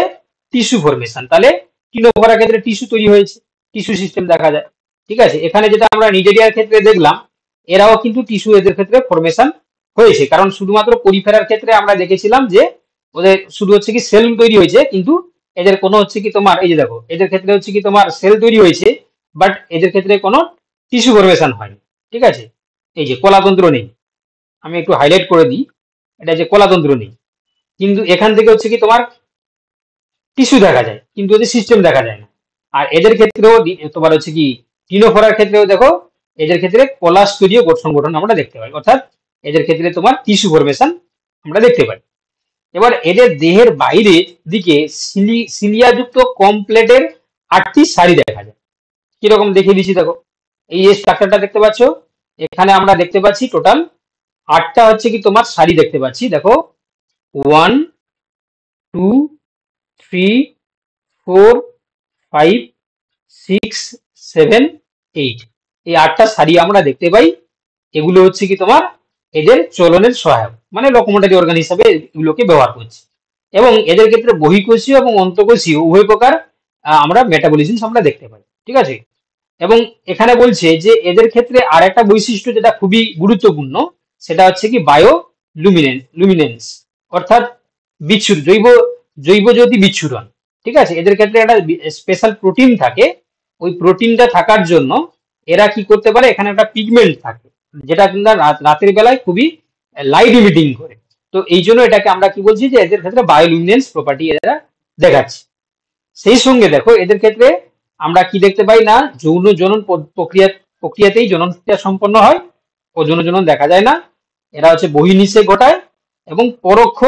Tissue formation. তাহলে টিনোফোরার ক্ষেত্রে টিস্যু তৈরি হয়েছে, টিস্যু সিস্টেম দেখা যায়। ঠিক আছে, এখানে যেটা আমরা নিডেরিয়ার ক্ষেত্রে দেখলাম, এরাও কিন্তু টিস্যু এদের ক্ষেত্রে ফরমেশন হয়েছে। কারণ শুধুমাত্র পরিফেরার ক্ষেত্রে আমরা দেখেছিলাম যে ওদের শুধু হচ্ছে কি সেল তৈরি হয়েছে, কিন্তু এদের কোনো হচ্ছে কি তোমার এই যে দেখো এদের ক্ষেত্রে হচ্ছে কি তোমার সেল তৈরি হয়েছে, বাট এদের ক্ষেত্রে কোনো টিস্যু ফরমেশন হয়নি। ঠিক আছে, এই যে কলাতন্ত্র নেই, আমি একটু হাইলাইট করে দিই, এটা যে কলাতন্ত্র নেই, কিন্তু এখান থেকে হচ্ছে কি তোমার টিস্যু দেখা যায়, কিন্তু এদের সিস্টেম দেখা যায় না। আর এদের ক্ষেত্রেও তোমার হচ্ছে কি টিনোফোরার ক্ষেত্রেও দেখো এদের ক্ষেত্রে কলাস্তরীয় সংগঠন আমরা দেখতে পাই, অর্থাৎ এদের ক্ষেত্রে তোমার টিস্যু ফরমেশন আমরা দেখতে পাই। এবার এদের দেহের বাইরের দিকে সিলিয়াযুক্ত কমপ্লেটের 8টি সারি দেখা যায়। কিরকম দেখিয়ে দিচ্ছি দেখো, এই যে স্ট্রাকচারটা দেখতে পাচ্ছ, এখানে আমরা দেখতে পাচ্ছি টোটাল 8টা হচ্ছে কি তোমার সারি দেখতে পাচ্ছি। দেখো 1 2 3 4 5 6 7 8, এই 8টা সারি আমরা দেখতে পাই। এগুলো হচ্ছে কি তোমার এদের চলনের সহায়ক, মানে লোকোমোটরি অর্গান হিসাবে এগুলোকে ব্যবহার করছি। এবং এদের ক্ষেত্রে বহিঃকোষীয় এবং অন্তঃকোষীয় উভয় প্রকার আমরা মেটাবলিজম আমরা দেখতে পাই, ঠিক আছে। এবং এখানে বলছে যে এদের ক্ষেত্রে আর একটা বৈশিষ্ট্য যেটা খুবই গুরুত্বপূর্ণ, সেটা হচ্ছে কি বায়ো লুমিনেন্স, অর্থাৎ বিচ্ছুর জৈব জ্যোতি বিচ্ছুরণ, ঠিক আছে। এদের ক্ষেত্রে একটা স্পেশাল প্রোটিন থাকে, ওই প্রোটিনটা থাকার জন্য এরা কি করতে পারে, এখানে একটা পিগমেন্ট থাকে যেটা কিন্তু রাতের বেলায় খুবই লাইট ইমিটিং করে। তো এই জন্য এটাকে আমরা কি বলছি যে এদের ক্ষেত্রে বায়োলুমিনেন্স প্রপার্টি এরা দেখাচ্ছে। সেই সঙ্গে দেখো এদের ক্ষেত্রে আমরা কি দেখতে পাই না, যৌন জনন প্রক্রিয়াতেই জনন ক্রিয়া সম্পন্ন হয়, অযৌন জনন দেখা যায় না। এরা হচ্ছে বহির্নিষেক ঘটায় এবং পরোক্ষ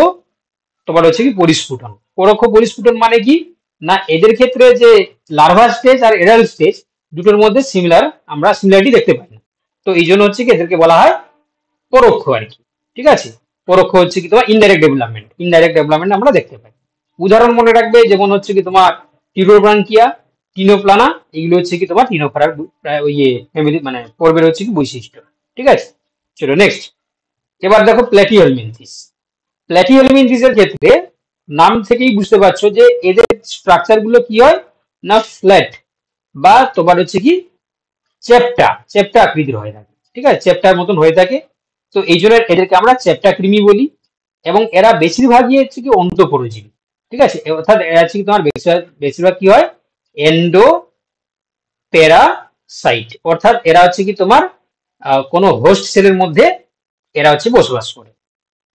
তোমার হচ্ছে কি পরিস্ফুটন। পরোক্ষ পরিস্ফুটন মানে কি না, এদের ক্ষেত্রে যে লার্ভা স্টেজ আর এডাল্ট স্টেজ দুটোর মধ্যে আমরা সিমিলারিটি দেখতে পাই না। তো এই জন্য হচ্ছে কি এদেরকে বলা হয় পরোক্ষ আর কি, ঠিক আছে। পরোক্ষ হচ্ছে কি তোমার ইনডাইরেক্ট ডেভেলপমেন্ট আমরা দেখতে পাই। উদাহরণ মনে রাখবে, যেমন হচ্ছে কি তোমার টিরোব্রাঙ্কিয়া, টিনোপ্লানা, এগুলো হচ্ছে কি তোমার টিনোফারার ফ্যামিলি মানে পর্বের হচ্ছে কি বৈশিষ্ট্য, ঠিক আছে। চলো নেক্সট, এবার দেখো প্ল্যাটিহেলমিনথিসের ক্ষেত্রে নাম থেকেই বুঝতে পারছো যে এদের স্ট্রাকচার গুলো কি হয় না ফ্ল্যাট বা তোমার হচ্ছে কি চ্যাপ্টা আকৃতির হয়ে থাকে, ঠিক আছে, চ্যাপ্টার মতন হয়ে থাকে। তো এই জন্য এদেরকে আমরা চ্যাপ্টা কৃমি বলি। এবং এরা বেশিরভাগই হচ্ছে কি অন্তঃপরজীবী, ঠিক আছে, অর্থাৎ এরা হচ্ছে কি তোমার বেশিরভাগ কি হয় এন্ডো প্যারাসাইট, অর্থাৎ এরা হচ্ছে কি তোমার কোনো হোস্ট সেলের মধ্যে এরা হচ্ছে বসবাস করে।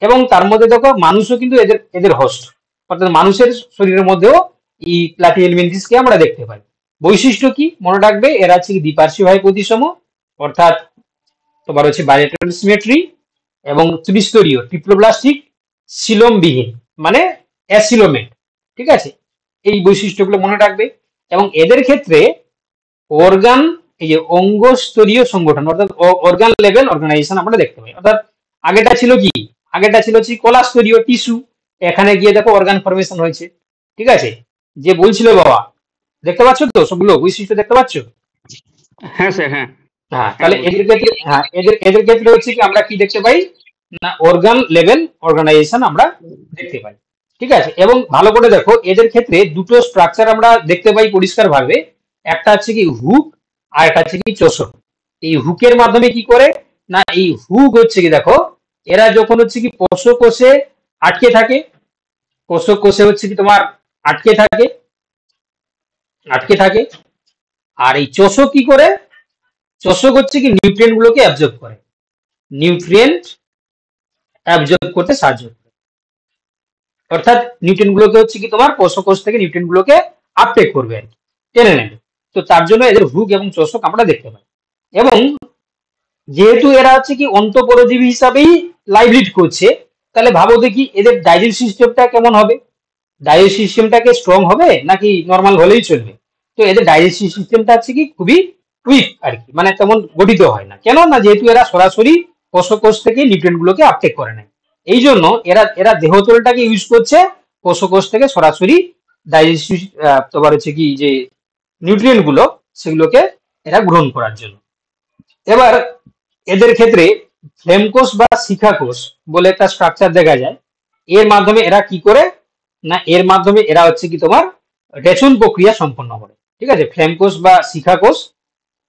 এবং তার মধ্যে দেখো মানুষও কিন্তু এদের হোস্ট, অর্থাৎ মানুষের শরীরের মধ্যেও এই প্ল্যাটিহেলমিনথিসকে আমরা দেখতে পাই। বৈশিষ্ট্য কি মনে রাখবে, এরা হচ্ছে কি দ্বিপার্শ্বীয় হয় প্রতিসম, অর্থাৎ তোমার হচ্ছে বাইলেটারাল সিমেট্রি এবং ত্রিস্তরীয় ট্রিপ্লোপ্লাস্টিক সিলোমবিহীন মানে অ্যাসিলোমেট, ঠিক আছে, এই বৈশিষ্ট্যগুলো মনে রাখবে। এবং এদের ক্ষেত্রে অর্গান এই যে অঙ্গস্তরীয় সংগঠন অর্থাৎ অর্গান লেভেল অর্গানাইজেশন আমরা দেখতে পাই। অর্থাৎ আগেটা ছিল হচ্ছে কলাস্তরীয় টিস্যু, এখানে গিয়ে দেখো অর্গান ফরমেশন হয়েছে, ঠিক আছে। যে বলছিল বাবা, দেখতে পাচ্ছ তো সবগুলো বৈশিষ্ট্য দেখতে পাচ্ছ? হ্যাঁ স্যার, হ্যাঁ। হ্যাঁ, তাহলে এদের ক্ষেত্রে হচ্ছে কি আমরা কি দেখতে পাই না অর্গান লেভেল অর্গানাইজেশন আমরা দেখতে পাই, ঠিক আছে। এবং ভালো করে দেখো এদের ক্ষেত্রে দুটো স্ট্রাকচার আমরা দেখতে পাই পরিষ্কার ভাবে, একটা হচ্ছে কি হুক আর একটা হচ্ছে কি চোষক। এই হুকের মাধ্যমে কি করে না, এই হুক হচ্ছে কি দেখো এরা যখন হচ্ছে কি কোষে আটকে থাকে, কোষে হচ্ছে কি তোমার আটকে থাকে। আর এই চোষক কি করে, চোষক হচ্ছে কি নিউট্রিয়েন্ট গুলোকে অ্যাবজর্ব করতে সাহায্য করে, অর্থাৎ নিউট্রিয়েন্ট গুলোকে হচ্ছে কি তোমার কোষ থেকে নিউট্রিয়েন্ট গুলোকে আপটেক করবে আর কি, টেনে নেবে। তো তার জন্য এদের হুক এবং চোষক আমরা দেখতে পাই। এবং যেহেতু এরা হচ্ছে কি অন্তঃপরজীবী হিসাবেই লাইভ লিড করছে, তাহলে ভাবো দেখি এদের ডাইজেস্টিভ সিস্টেমটা কেমন হবে, ডাইজেস্টিভ সিস্টেমটাকে স্ট্রং হবে নাকি নর্মাল হলেই চলবে? তো এদের ডাইজেস্টিভ সিস্টেমটা হচ্ছে কি খুবই উইক আর কি, মানে তেমন গঠিত হয় না। কেন না, যেহেতু এরা সরাসরি কোষ থেকে নিউট্রিয়েন্ট গুলোকে আপটেক করে নেয়, এই জন্য এরা দেহতলটাকে ইউজ করছে কোষ থেকে সরাসরি ডাইজেস্টিভ তোমার হচ্ছে কি যে নিউট্রিয়েন্ট গুলো সেগুলোকে এরা গ্রহণ করার জন্য। এবার এদের ক্ষেত্রে ফ্লেম কোষ বা শিখা কোষ বলে একটা স্ট্রাকচার দেখা যায়। এর মাধ্যমে এরা কি করে না, এর মাধ্যমে এরা হচ্ছে কি তোমার রেচন প্রক্রিয়া সম্পন্ন করে, ঠিক আছে। ফ্লেম কোষ বা শিখা কোষ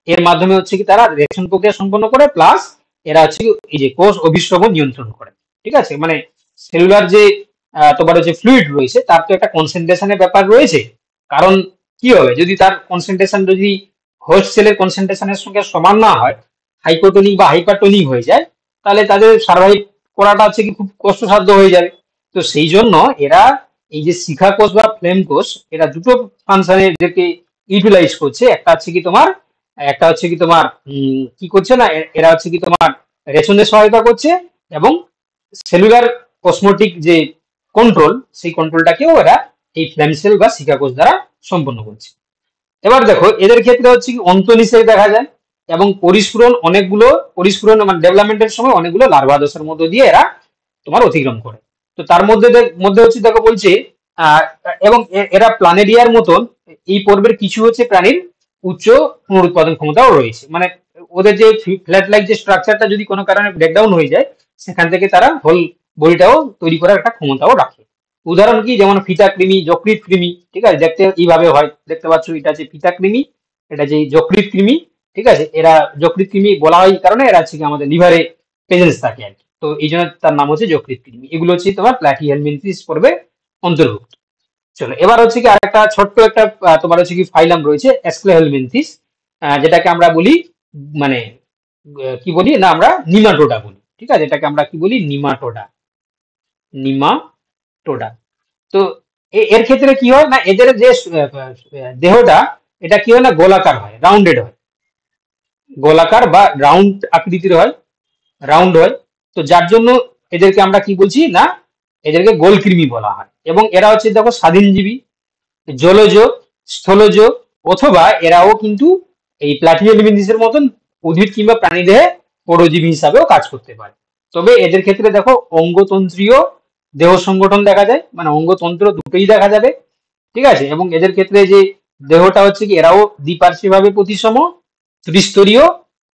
এর মাধ্যমে হচ্ছে কি তারা রেচন প্রক্রিয়া সম্পন্ন করে, প্লাস এরা হচ্ছে কি এই যে কোষ অভিস্রবণ নিয়ন্ত্রণ করে, ঠিক আছে। মানে সেলুলার যে তোমার হচ্ছে ফ্লুইড রয়েছে তার তো একটা কনসেন্ট্রেশনের ব্যাপার রয়েছে, কারণ কি হবে যদি তার কনসেন্ট্রেশন যদি হোস্ট সেলের কনসেন্ট্রেশনের সঙ্গে সমান না হয়, হাইপোটোনিক বা হাইপারটোনিক হয়ে যায়, তাহলে তাদের সার্ভাইভ করাটা হচ্ছে কি খুব কষ্টসাধ্য হয়ে যাবে। তো সেই জন্য এরা এই যে শিখা কোষ বা ফ্লেম কোষ এরা দুটো ফাংশনে এদেরকে ইউটিলাইজ করছে। একটা হচ্ছে কি তোমার একটা হচ্ছে কি তোমার কি করছে না, এরা হচ্ছে কি তোমার রেশনের সহায়তা করছে, এবং সেলুলার অসমোটিক যে কন্ট্রোল, সেই কন্ট্রোলটাকেও এরা এই ফ্ল্যামসেল বা শিকা কোষ দ্বারা সম্পন্ন করছে। এবার দেখো এদের ক্ষেত্রে হচ্ছে কি অন্তঃনিষেক দেখা যায়, এবং পরিস্ফুরণ মানে ডেভেলপমেন্টের সময় অনেকগুলো লার্ভা দশার মধ্য দিয়ে এরা তোমার অতিক্রম করে। তো তার মধ্যে হচ্ছে দেখো বলছে আহ এবং এরা প্ল্যানেরিয়ার মতন এই পর্বের কিছু হচ্ছে প্রাণীর উচ্চ পুনরুৎপাদন ক্ষমতাও রয়েছে, মানে ওদের যে ফ্ল্যাট লাইক যে স্ট্রাকচারটা যদি কোনো কারণে ব্রেকডাউন হয়ে যায়, সেখান থেকে তারা হোল বডিটাও তৈরি করার একটা ক্ষমতাও রাখে। উদাহরণ কি, যেমন ফিতা কৃমি, যকৃৎ কৃমি, ঠিক আছে, দেখতে এইভাবে হয়, দেখতে পাচ্ছ এটা হচ্ছে ফিতা কৃমি, এটা যে যকৃৎ কৃমি, ঠিক আছে। এরা যকৃৎ কৃমি বলা হয় এই কারণে এরা হচ্ছে কি আমাদের লিভারে প্রেজেন্স থাকে আর কি, তো এই জন্য তার নাম হচ্ছে যকৃৎ কৃমি। এগুলো হচ্ছে তোমার প্ল্যাটিহেলমিনথিস পর্বে অন্তর্ভুক্ত। চলো এবার হচ্ছে কি আরেকটা ছোট্ট একটা তোমার হচ্ছে কি ফাইলাম রয়েছে অ্যাস্ক্লেহেলমিনথিস, যেটাকে আমরা বলি মানে কি বলি না, আমরা নিমাটোডা বলি, ঠিক আছে, এটাকে আমরা কি বলি, নিমাটোডা। তো এর ক্ষেত্রে কি হয় না, এদের যে দেহটা এটা কি হয় না, গোলাকার হয়, রাউন্ডেড হয়, গোলাকার বা রাউন্ড আকৃতির হয়, রাউন্ড হয়। তো যার জন্য এদেরকে আমরা কি বলছি না, এদেরকে গোলকৃমি বলা হয়। এবং এরা হচ্ছে দেখো স্বাধীনজীবী, জলজ, স্থলজ, অথবা এরাও কিন্তু এই প্ল্যাটিহেলমিনথিসের মতন উদ্ভিদ কিংবা প্রাণীদেহে পরজীবী হিসাবেও কাজ করতে পারে। তবে এদের ক্ষেত্রে দেখো অঙ্গতন্ত্রীয় দেহ সংগঠন দেখা যায়, মানে অঙ্গতন্ত্র দুটোই দেখা যাবে, ঠিক আছে। এবং এদের ক্ষেত্রে যে দেহটা হচ্ছে কি, এরাও দ্বিপার্শ্বী ভাবে প্রতিসম, ত্রিস্তরীয়।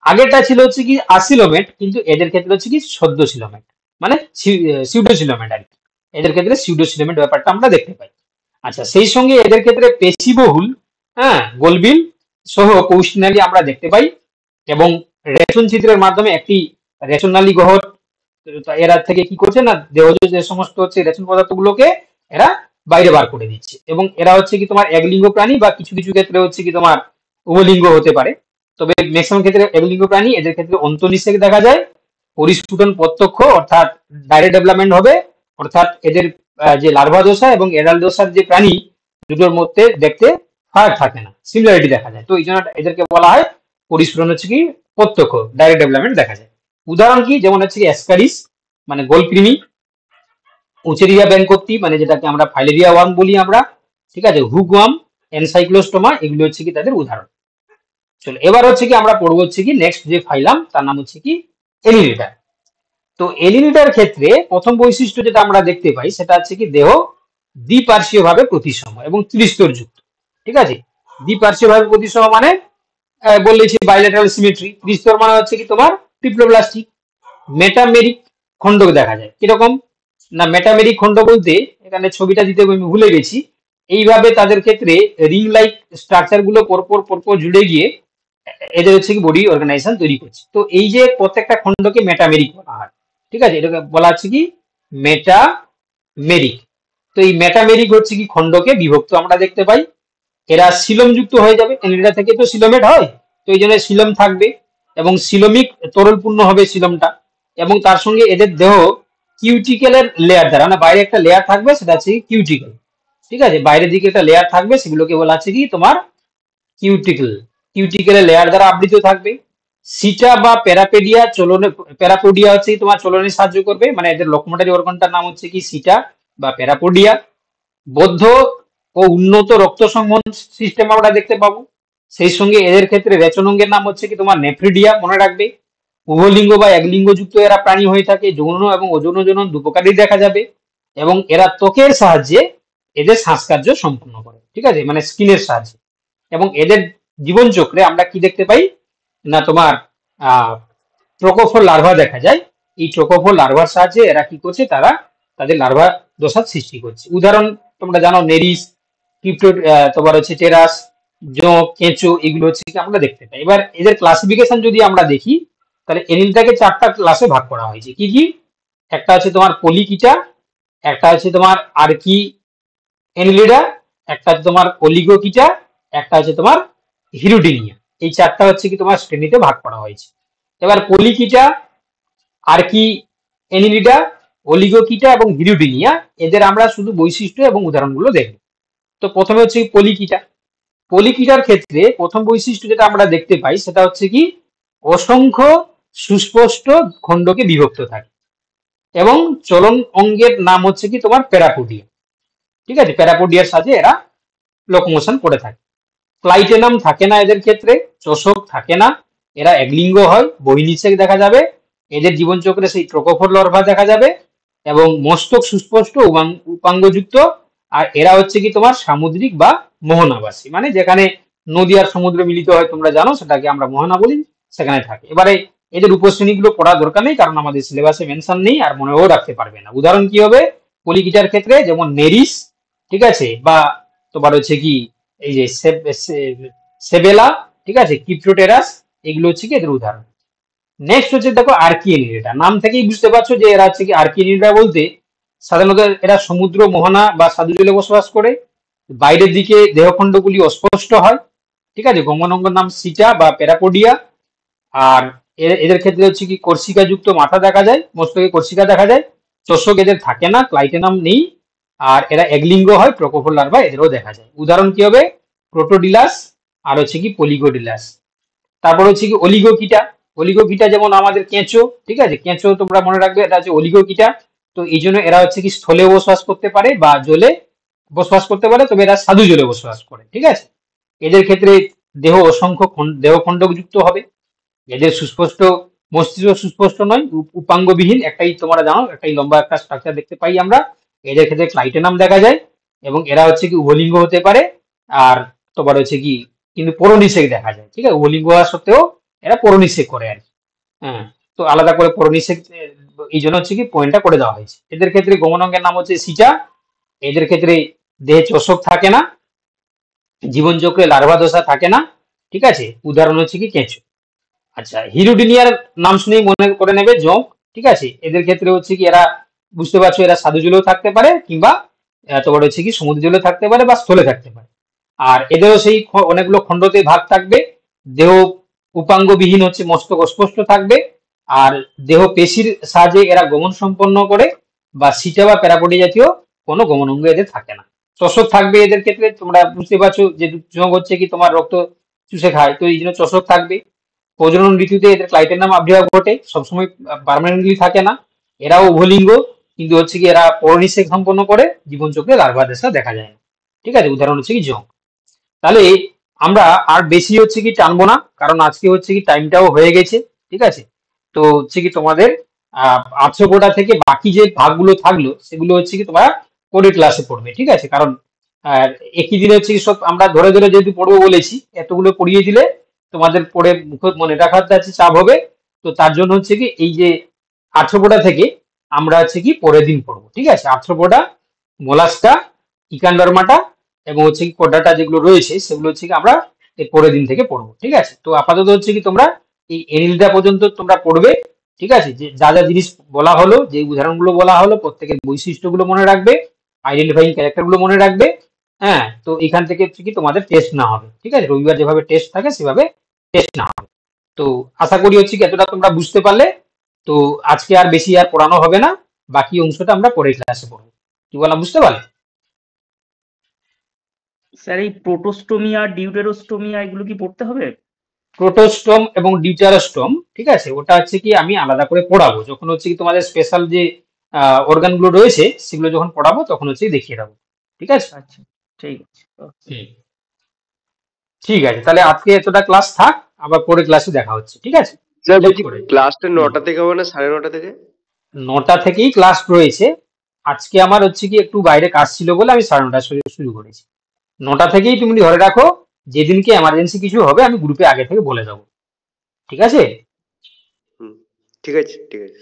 আগেরটা ছিল হচ্ছে কি আসিলোমেট, কিন্তু এদের ক্ষেত্রে হচ্ছে কি সদ্যসিলোমেট, মানে সিউডোসিলোমেট আর কি। এদের ক্ষেত্রে সিউডোসিলোমেট ব্যাপারটা আমরা দেখতে পাই। আচ্ছা, সেই সঙ্গে এদের ক্ষেত্রে পেশিবহুল, হ্যাঁ, গোলবিল সহ কৌশনালী আমরা দেখতে পাই, এবং রেচন চিত্রের মাধ্যমে একটি রেচনালী গহ্বর এরা থেকে কি করছে না, দেহজ যে সমস্ত হচ্ছে রেচন পদার্থগুলোকে এরা বাইরে বার করে দিচ্ছে। এবং এরা হচ্ছে কি তোমার একলিঙ্গ প্রাণী, বা কিছু কিছু ক্ষেত্রে হচ্ছে কি তোমার উভলিঙ্গ হতে পারে। তবে ম্যাক্সিমাম ক্ষেত্রে একলিঙ্গ প্রাণী। এদের ক্ষেত্রে অন্তঃনিষেক দেখা যায়, পরিস্ফুটন প্রত্যক্ষ অর্থাৎ ডাইরেক্ট ডেভেলপমেন্ট হবে, অর্থাৎ এদের যে লার্ভা দশা এবং এডাল্ট দশার যে প্রাণী দুটোর মধ্যে দেখতে ফারাক থাকে না, সিমিলারিটি দেখা যায়। তো এই জন্য এদেরকে বলা হয় পরিস্ফুটন হচ্ছে কি প্রত্যক্ষ, ডাইরেক্ট ডেভেলপমেন্ট দেখা যায়। উদাহরণ কি, যেমন হচ্ছে কি অ্যাসকারিস মানে গোলকৃমি, উচেরিয়া ব্যাংকোপ্টি মানে যেটাকে আমরা ফাইলেরিয়া ওয়ার্ম বলি আমরা, ঠিক আছে, হুকওয়ার্ম, এনসাইক্লোস্টোমা, এগুলো হচ্ছে কি তাদের উদাহরণ। চলো এবার হচ্ছে কি আমরা পড়বো হচ্ছে কি নেক্সট যে ফাইলাম, তার নাম হচ্ছে কি এলিনিডা। তো এলিনিডার ক্ষেত্রে প্রথম বৈশিষ্ট্য যেটা আমরা দেখতে পাই সেটা হচ্ছে কি দেহ দ্বিপার্শ্বীয় ভাবে প্রতিসম এবং ত্রিস্তর যুক্ত, ঠিক আছে। দ্বিপার্শ্বীয় ভাবে প্রতিসম মানে বললেছি বাইলেটারাল সিমেট্রি, ত্রিস্তর মানে হচ্ছে কি তোমার ট্রিপ্লোপ্লাস্টিক। মেটামেরিক খণ্ড দেখা যায়, কিরকম না, মেটামেরিক খণ্ড বলতে এখানে ছবিটা দিতে আমি ভুলে গেছি, এইভাবে তাদের ক্ষেত্রে রিং লাইক স্ট্রাকচার গুলো পরপর পরপর জুড়ে গিয়ে এদের হচ্ছে কি বডি অর্গানাইজেশন তৈরি করছে। তো এই যে প্রত্যেকটা খণ্ডকে মেটামেরিক বলা হয়, ঠিক আছে, এটাকে বলা হচ্ছে কি মেটামেরিক। তো এই মেটামেরিক হচ্ছে কি খণ্ডকে বিভক্ত আমরা দেখতে পাই। এরা সিলম যুক্ত হয়ে যাবে, এলিডা থেকে তো সিলোমেট হয়, তো এই জন্য সিলম থাকবে, এবং সিলোমিক তরলপূর্ণ হবে সিলমটা। এবং তার সঙ্গে এদের দেহ কিউটিকেলের লেয়ার দ্বারা, মানে বাইরে একটা লেয়ার থাকবে সেটা হচ্ছে কিউটিকেল, ঠিক আছে, বাইরের দিকে একটা লেয়ার থাকবে, সেগুলোকে বলা হচ্ছে কি তোমার কিউটিকেল, কিউটিকেলের লেয়ার দ্বারা আবৃত থাকবে। সিটা বা প্যারাপেডিয়া চলনে, প্যারাপোডিয়া হচ্ছে কি তোমার চলনে সাহায্য করবে, মানে এদের লোকোমোটরি অর্গানটার নাম হচ্ছে কি সিটা বা প্যারাপোডিয়া। বদ্ধ ও উন্নত রক্ত সংবহন সিস্টেম আমরা দেখতে পাবো। সেই সঙ্গে এদের ক্ষেত্রে রেচনাঙ্গের নাম হচ্ছে কি তোমার নেফ্রিডিয়া, মনে রাখবে। উভলিঙ্গ বা একলিঙ্গ যুক্ত এরা প্রাণী হয়ে থাকে, যৌন এবং অযৌন জনন দুপ্রকারই দেখা যাবে। এবং এরা ত্বকের সাহায্যে এদের শ্বাসকার্য সম্পন্ন করে, ঠিক আছে, মানে স্কিনের সাহায্যে। এবং এদের জীবন চক্রে আমরা কি দেখতে পাই না, তোমার ট্রোকোফোর লার্ভা দেখা যায়। এই ট্রোকোফোর লার্ভার সাহায্যে এরা কি করছে, তারা তাদের লার্ভা দশার সৃষ্টি করছে। উদাহরণ তোমরা জানো নেরিস, ক্রিপ্টো, তোমার হচ্ছে টেরাস, জোঁক, কেঁচো, এগুলো হচ্ছে কি আমরা দেখতে পাই। এবার এদের ক্লাসিফিকেশন যদি আমরা দেখি, তাহলে এনিলটাকে 4টা ক্লাসে ভাগ করা হয়েছে। কি কি? একটা হচ্ছে তোমার পলিকিটা, একটা হচ্ছে তোমার আর্কি এনিলিডা, একটা হচ্ছে তোমার অলিগোকিটা, একটা হচ্ছে তোমার হিরুডিনিয়া। এই 4টা হচ্ছে কি তোমার শ্রেণীতে ভাগ করা হয়েছে। এবার পলিকিটা, আর্কি এনিলিডা, অলিগোকিটা এবং হিরুডিনিয়া, এদের আমরা শুধু বৈশিষ্ট্য এবং উদাহরণগুলো দেখব। তো প্রথমে হচ্ছে পলিকিটা। পলিকিটার ক্ষেত্রে প্রথম বৈশিষ্ট্য যেটা আমরা দেখতে পাই সেটা হচ্ছে কি অসংখ্য সুস্পষ্ট খণ্ডকে বিভক্ত থাকে এবং চলন অঙ্গের নাম হচ্ছে কি তোমার প্যারাপোডিয়া। ঠিক আছে, প্যারাপোডিয়ার সাথে এরা লোকোমোশন করে থাকে। ক্লাইটেনাম থাকে না এদের ক্ষেত্রে, চোষক থাকে না, এরা একলিঙ্গ হয়, বহির্নিষেক দেখা যাবে, এদের জীবনচক্রে সেই ট্রোকোফোর লার্ভা দেখা যাবে এবং মস্তক সুস্পষ্ট উপাঙ্গযুক্ত। আর এরা হচ্ছে কি তোমার সামুদ্রিক বা মোহনাবাসী, মানে যেখানে নদী আর সমুদ্র মিলিত হয় তোমরা জানো, সেটাকে আমরা মোহনা বলি, সেখানে থাকে। এবারে এদের উপশ্রেণীগুলো পড়া দরকার নেই, কারণ আমাদের সিলেবাসে মেনশন নেই আর মনেও রাখতে পারবে না। উদাহরণ কি হবে পলিকিটার ক্ষেত্রে, যেমন নেরিস, ঠিক আছে, বা তোমার হচ্ছে কি এই যে সেবেলা, ঠিক আছে, কিপ্টোটেরাস, এগুলো হচ্ছে কি এদের উদাহরণ। নেক্সট হচ্ছে দেখো আর্কিয়েনিডা। নাম থেকেই বুঝতে পারছো যে এরা হচ্ছে কি আর্কিয়েনিডা বলতে সাধারণত এরা সমুদ্র, মোহনা বা স্বাদু জলে বসবাস করে। বাইরের দিকে দেহখণ্ডগুলি অস্পষ্ট হয়, ঠিক আছে, গমনাঙ্গ নাম সিটা বা প্যারাপোডিয়া। আর এদের ক্ষেত্রে হচ্ছে কি কর্ষিকা যুক্ত মাথা দেখা যায়, মস্তকে কর্ষিকা দেখা যায়, চোষক এদের থাকে না, ক্লাইটেনাম নেই, আর এরা একলিঙ্গ হয়, ট্রোকোফোর লার্ভা এদেরও দেখা যায়। উদাহরণ কি হবে প্রোটোডিলাস আর হচ্ছে কি পলিগোডিলাস। তারপর হচ্ছে কি অলিগোকিটা। অলিগোকিটা যেমন আমাদের কেঁচো, ঠিক আছে, কেঁচো তোমরা মনে রাখবে এটা হচ্ছে অলিগোকিটা। তো এই জন্য এরা হচ্ছে কি স্থলেও বসবাস করতে পারে বা জলে বসবাস করতে পারে, তবে এরা স্বাদু জলে বসবাস করে, ঠিক আছে। এদের ক্ষেত্রে দেহ অসংখ্য দেহখণ্ডযুক্ত হবে, এদের সুস্পষ্ট মস্তিষ্ক সুস্পষ্ট নয়, উপাঙ্গবিহীন, একটাই তোমরা জানো, একটাই লম্বা একটা স্ট্রাকচার দেখতে পাই আমরা। এদের ক্ষেত্রে ক্লাইটেনাম দেখা যায় এবং এরা হচ্ছে কি উভলিঙ্গ হতে পারে। আর তোমার হচ্ছে কি কিন্তু পরনিষেক দেখা যায়, ঠিক আছে, উভলিঙ্গ হওয়া সত্ত্বেও এরা পরনিষেক করে আর কি। হ্যাঁ, তো আলাদা করে পরনিষেক, এই জন্য হচ্ছে কি পয়েন্টটা করে দেওয়া হয়েছে। এদের ক্ষেত্রে গমনাঙ্গের নাম হচ্ছে সিটা। এদের ক্ষেত্রে দেহে চোষক থাকে না, জীবনচক্রে লার্ভা দশা থাকে না, ঠিক আছে, উদাহরণ হচ্ছে কি কেঁচো। আচ্ছা, হিরোডিনিয়ার নাম শুনেই মনে করে নেবে জোঁক, ঠিক আছে। এদের ক্ষেত্রে হচ্ছে কি এরা বুঝতে পারছো এরা স্বাদু জলেও থাকতে পারে কিংবা তোমার হচ্ছে কি সমুদ্র জলে থাকতে পারে বা স্থলে থাকতে পারে। আর এদেরও সেই অনেকগুলো খণ্ডতে ভাগ থাকবে। দেহ উপাঙ্গবিহীন হচ্ছে মস্তক অস্পষ্ট থাকবে, আর দেহ পেশির সাহায্যে এরা গমন সম্পন্ন করে, বা সিটা বা প্যারাপোডি জাতীয় কোনো গমন অঙ্গ এদের থাকে না। চোষক থাকবে এদের ক্ষেত্রে, তোমরা বুঝতে পারছো যে জোঁক হচ্ছে কি তোমার রক্ত চুষে খায়, তো এই জন্য চোষক থাকবে। প্রজনন ঋতুতে এদের ক্লাইটেনাম আবির্ভাব ঘটে, সবসময় পার্মানেন্টলি থাকে না। এরাও উভলিঙ্গ, কিন্তু হচ্ছে কি এরা পরনিষেক সম্পন্ন করে, জীবনচক্রে লার্ভা দশা দেখা যায় না, ঠিক আছে, উদাহরণ হচ্ছে কি জোঁক। তাহলে আমরা আর বেশি হচ্ছে কি টানবো না, কারণ আজকে হচ্ছে কি টাইমটাও হয়ে গেছে, ঠিক আছে। তো হচ্ছে কি তোমাদের আর্থ্রোপোডা থেকে বাকি যে ভাগগুলো থাকলো সেগুলো হচ্ছে কি তোমরা পরের ক্লাসে পড়বে, ঠিক আছে। কারণ একই দিনে হচ্ছে কি সব আমরা ধরে ধরে যেহেতু পড়বো বলেছি, এতগুলো পড়িয়ে দিলে তোমাদের পড়ে মনে রাখার আছে চাপ হবে। তো তার জন্য হচ্ছে কি এই যে আর্থ্রোপোডা থেকে আমরা হচ্ছে কি পরের দিন পড়বো, ঠিক আছে। আর্থ্রোপোডা, মোলাস্কা, ইকান্ডারমাটা এবং হচ্ছে কি কোডাটা যেগুলো রয়েছে সেগুলো হচ্ছে কি আমরা এর পরের দিন থেকে পড়বো, ঠিক আছে। তো আপাতত হচ্ছে কি তোমরা এই এনিলটা পর্যন্ত তোমরা পড়বে, ঠিক আছে। যে যা যা জিনিস বলা হলো, যে উদাহরণগুলো বলা হলো, প্রত্যেকের বৈশিষ্ট্যগুলো মনে রাখবে, আইডেন্টিফাইং ক্যারেক্টারগুলো মনে রাখবে। হ্যাঁ, তো এখান থেকে হচ্ছে কি তোমাদের টেস্ট না হবে, ঠিক আছে। রবিবার যেভাবে টেস্ট থাকে সেভাবে টেস্ট না হবে। তো আশা করি হচ্ছে কি এতটা তোমরা বুঝতে পারলে। তো আজকে আর বেশি আর পড়ানো হবে না, বাকি অংশটা আমরা পরের ক্লাসে পড়বো। কি বললাম বুঝতে পারলে? স্যার এই প্রোটোস্টোমিয়া, ডিউটেরোস্টোমিয়া এগুলো কি পড়তে হবে? প্রোটোস্টম এবং ডিউটারোস্টম, ঠিক আছে, ওটা হচ্ছে কি আমি আলাদা করে পড়াবো যখন হচ্ছে কি তোমাদের স্পেশাল যে অর্গানগুলো রয়েছে সেগুলো যখন পড়াবো তখন হচ্ছে দেখিয়ে দেবো, ঠিক আছে। আচ্ছা, ঠিক আছে। ঠিক আছে, তাহলে আজকে এতটা ক্লাস থাক, আবার পরে ক্লাসে দেখা হচ্ছে, ঠিক আছে। স্যার বলছি ক্লাসটা 9টা থেকে হবে না 9:30 থেকে? 9টা থেকেই ক্লাস রয়েছে। আজকে আমার হচ্ছে কি একটু বাইরে কাজ ছিল বলে আমি 9:30 শুরু করেছি। 9টা থেকেই তুমি ধরে রাখো, যেদিনকে এমার্জেন্সি কিছু হবে আমি গ্রুপে আগে থেকে বলে দেবো, ঠিক আছে। ঠিক আছে, ঠিক আছে।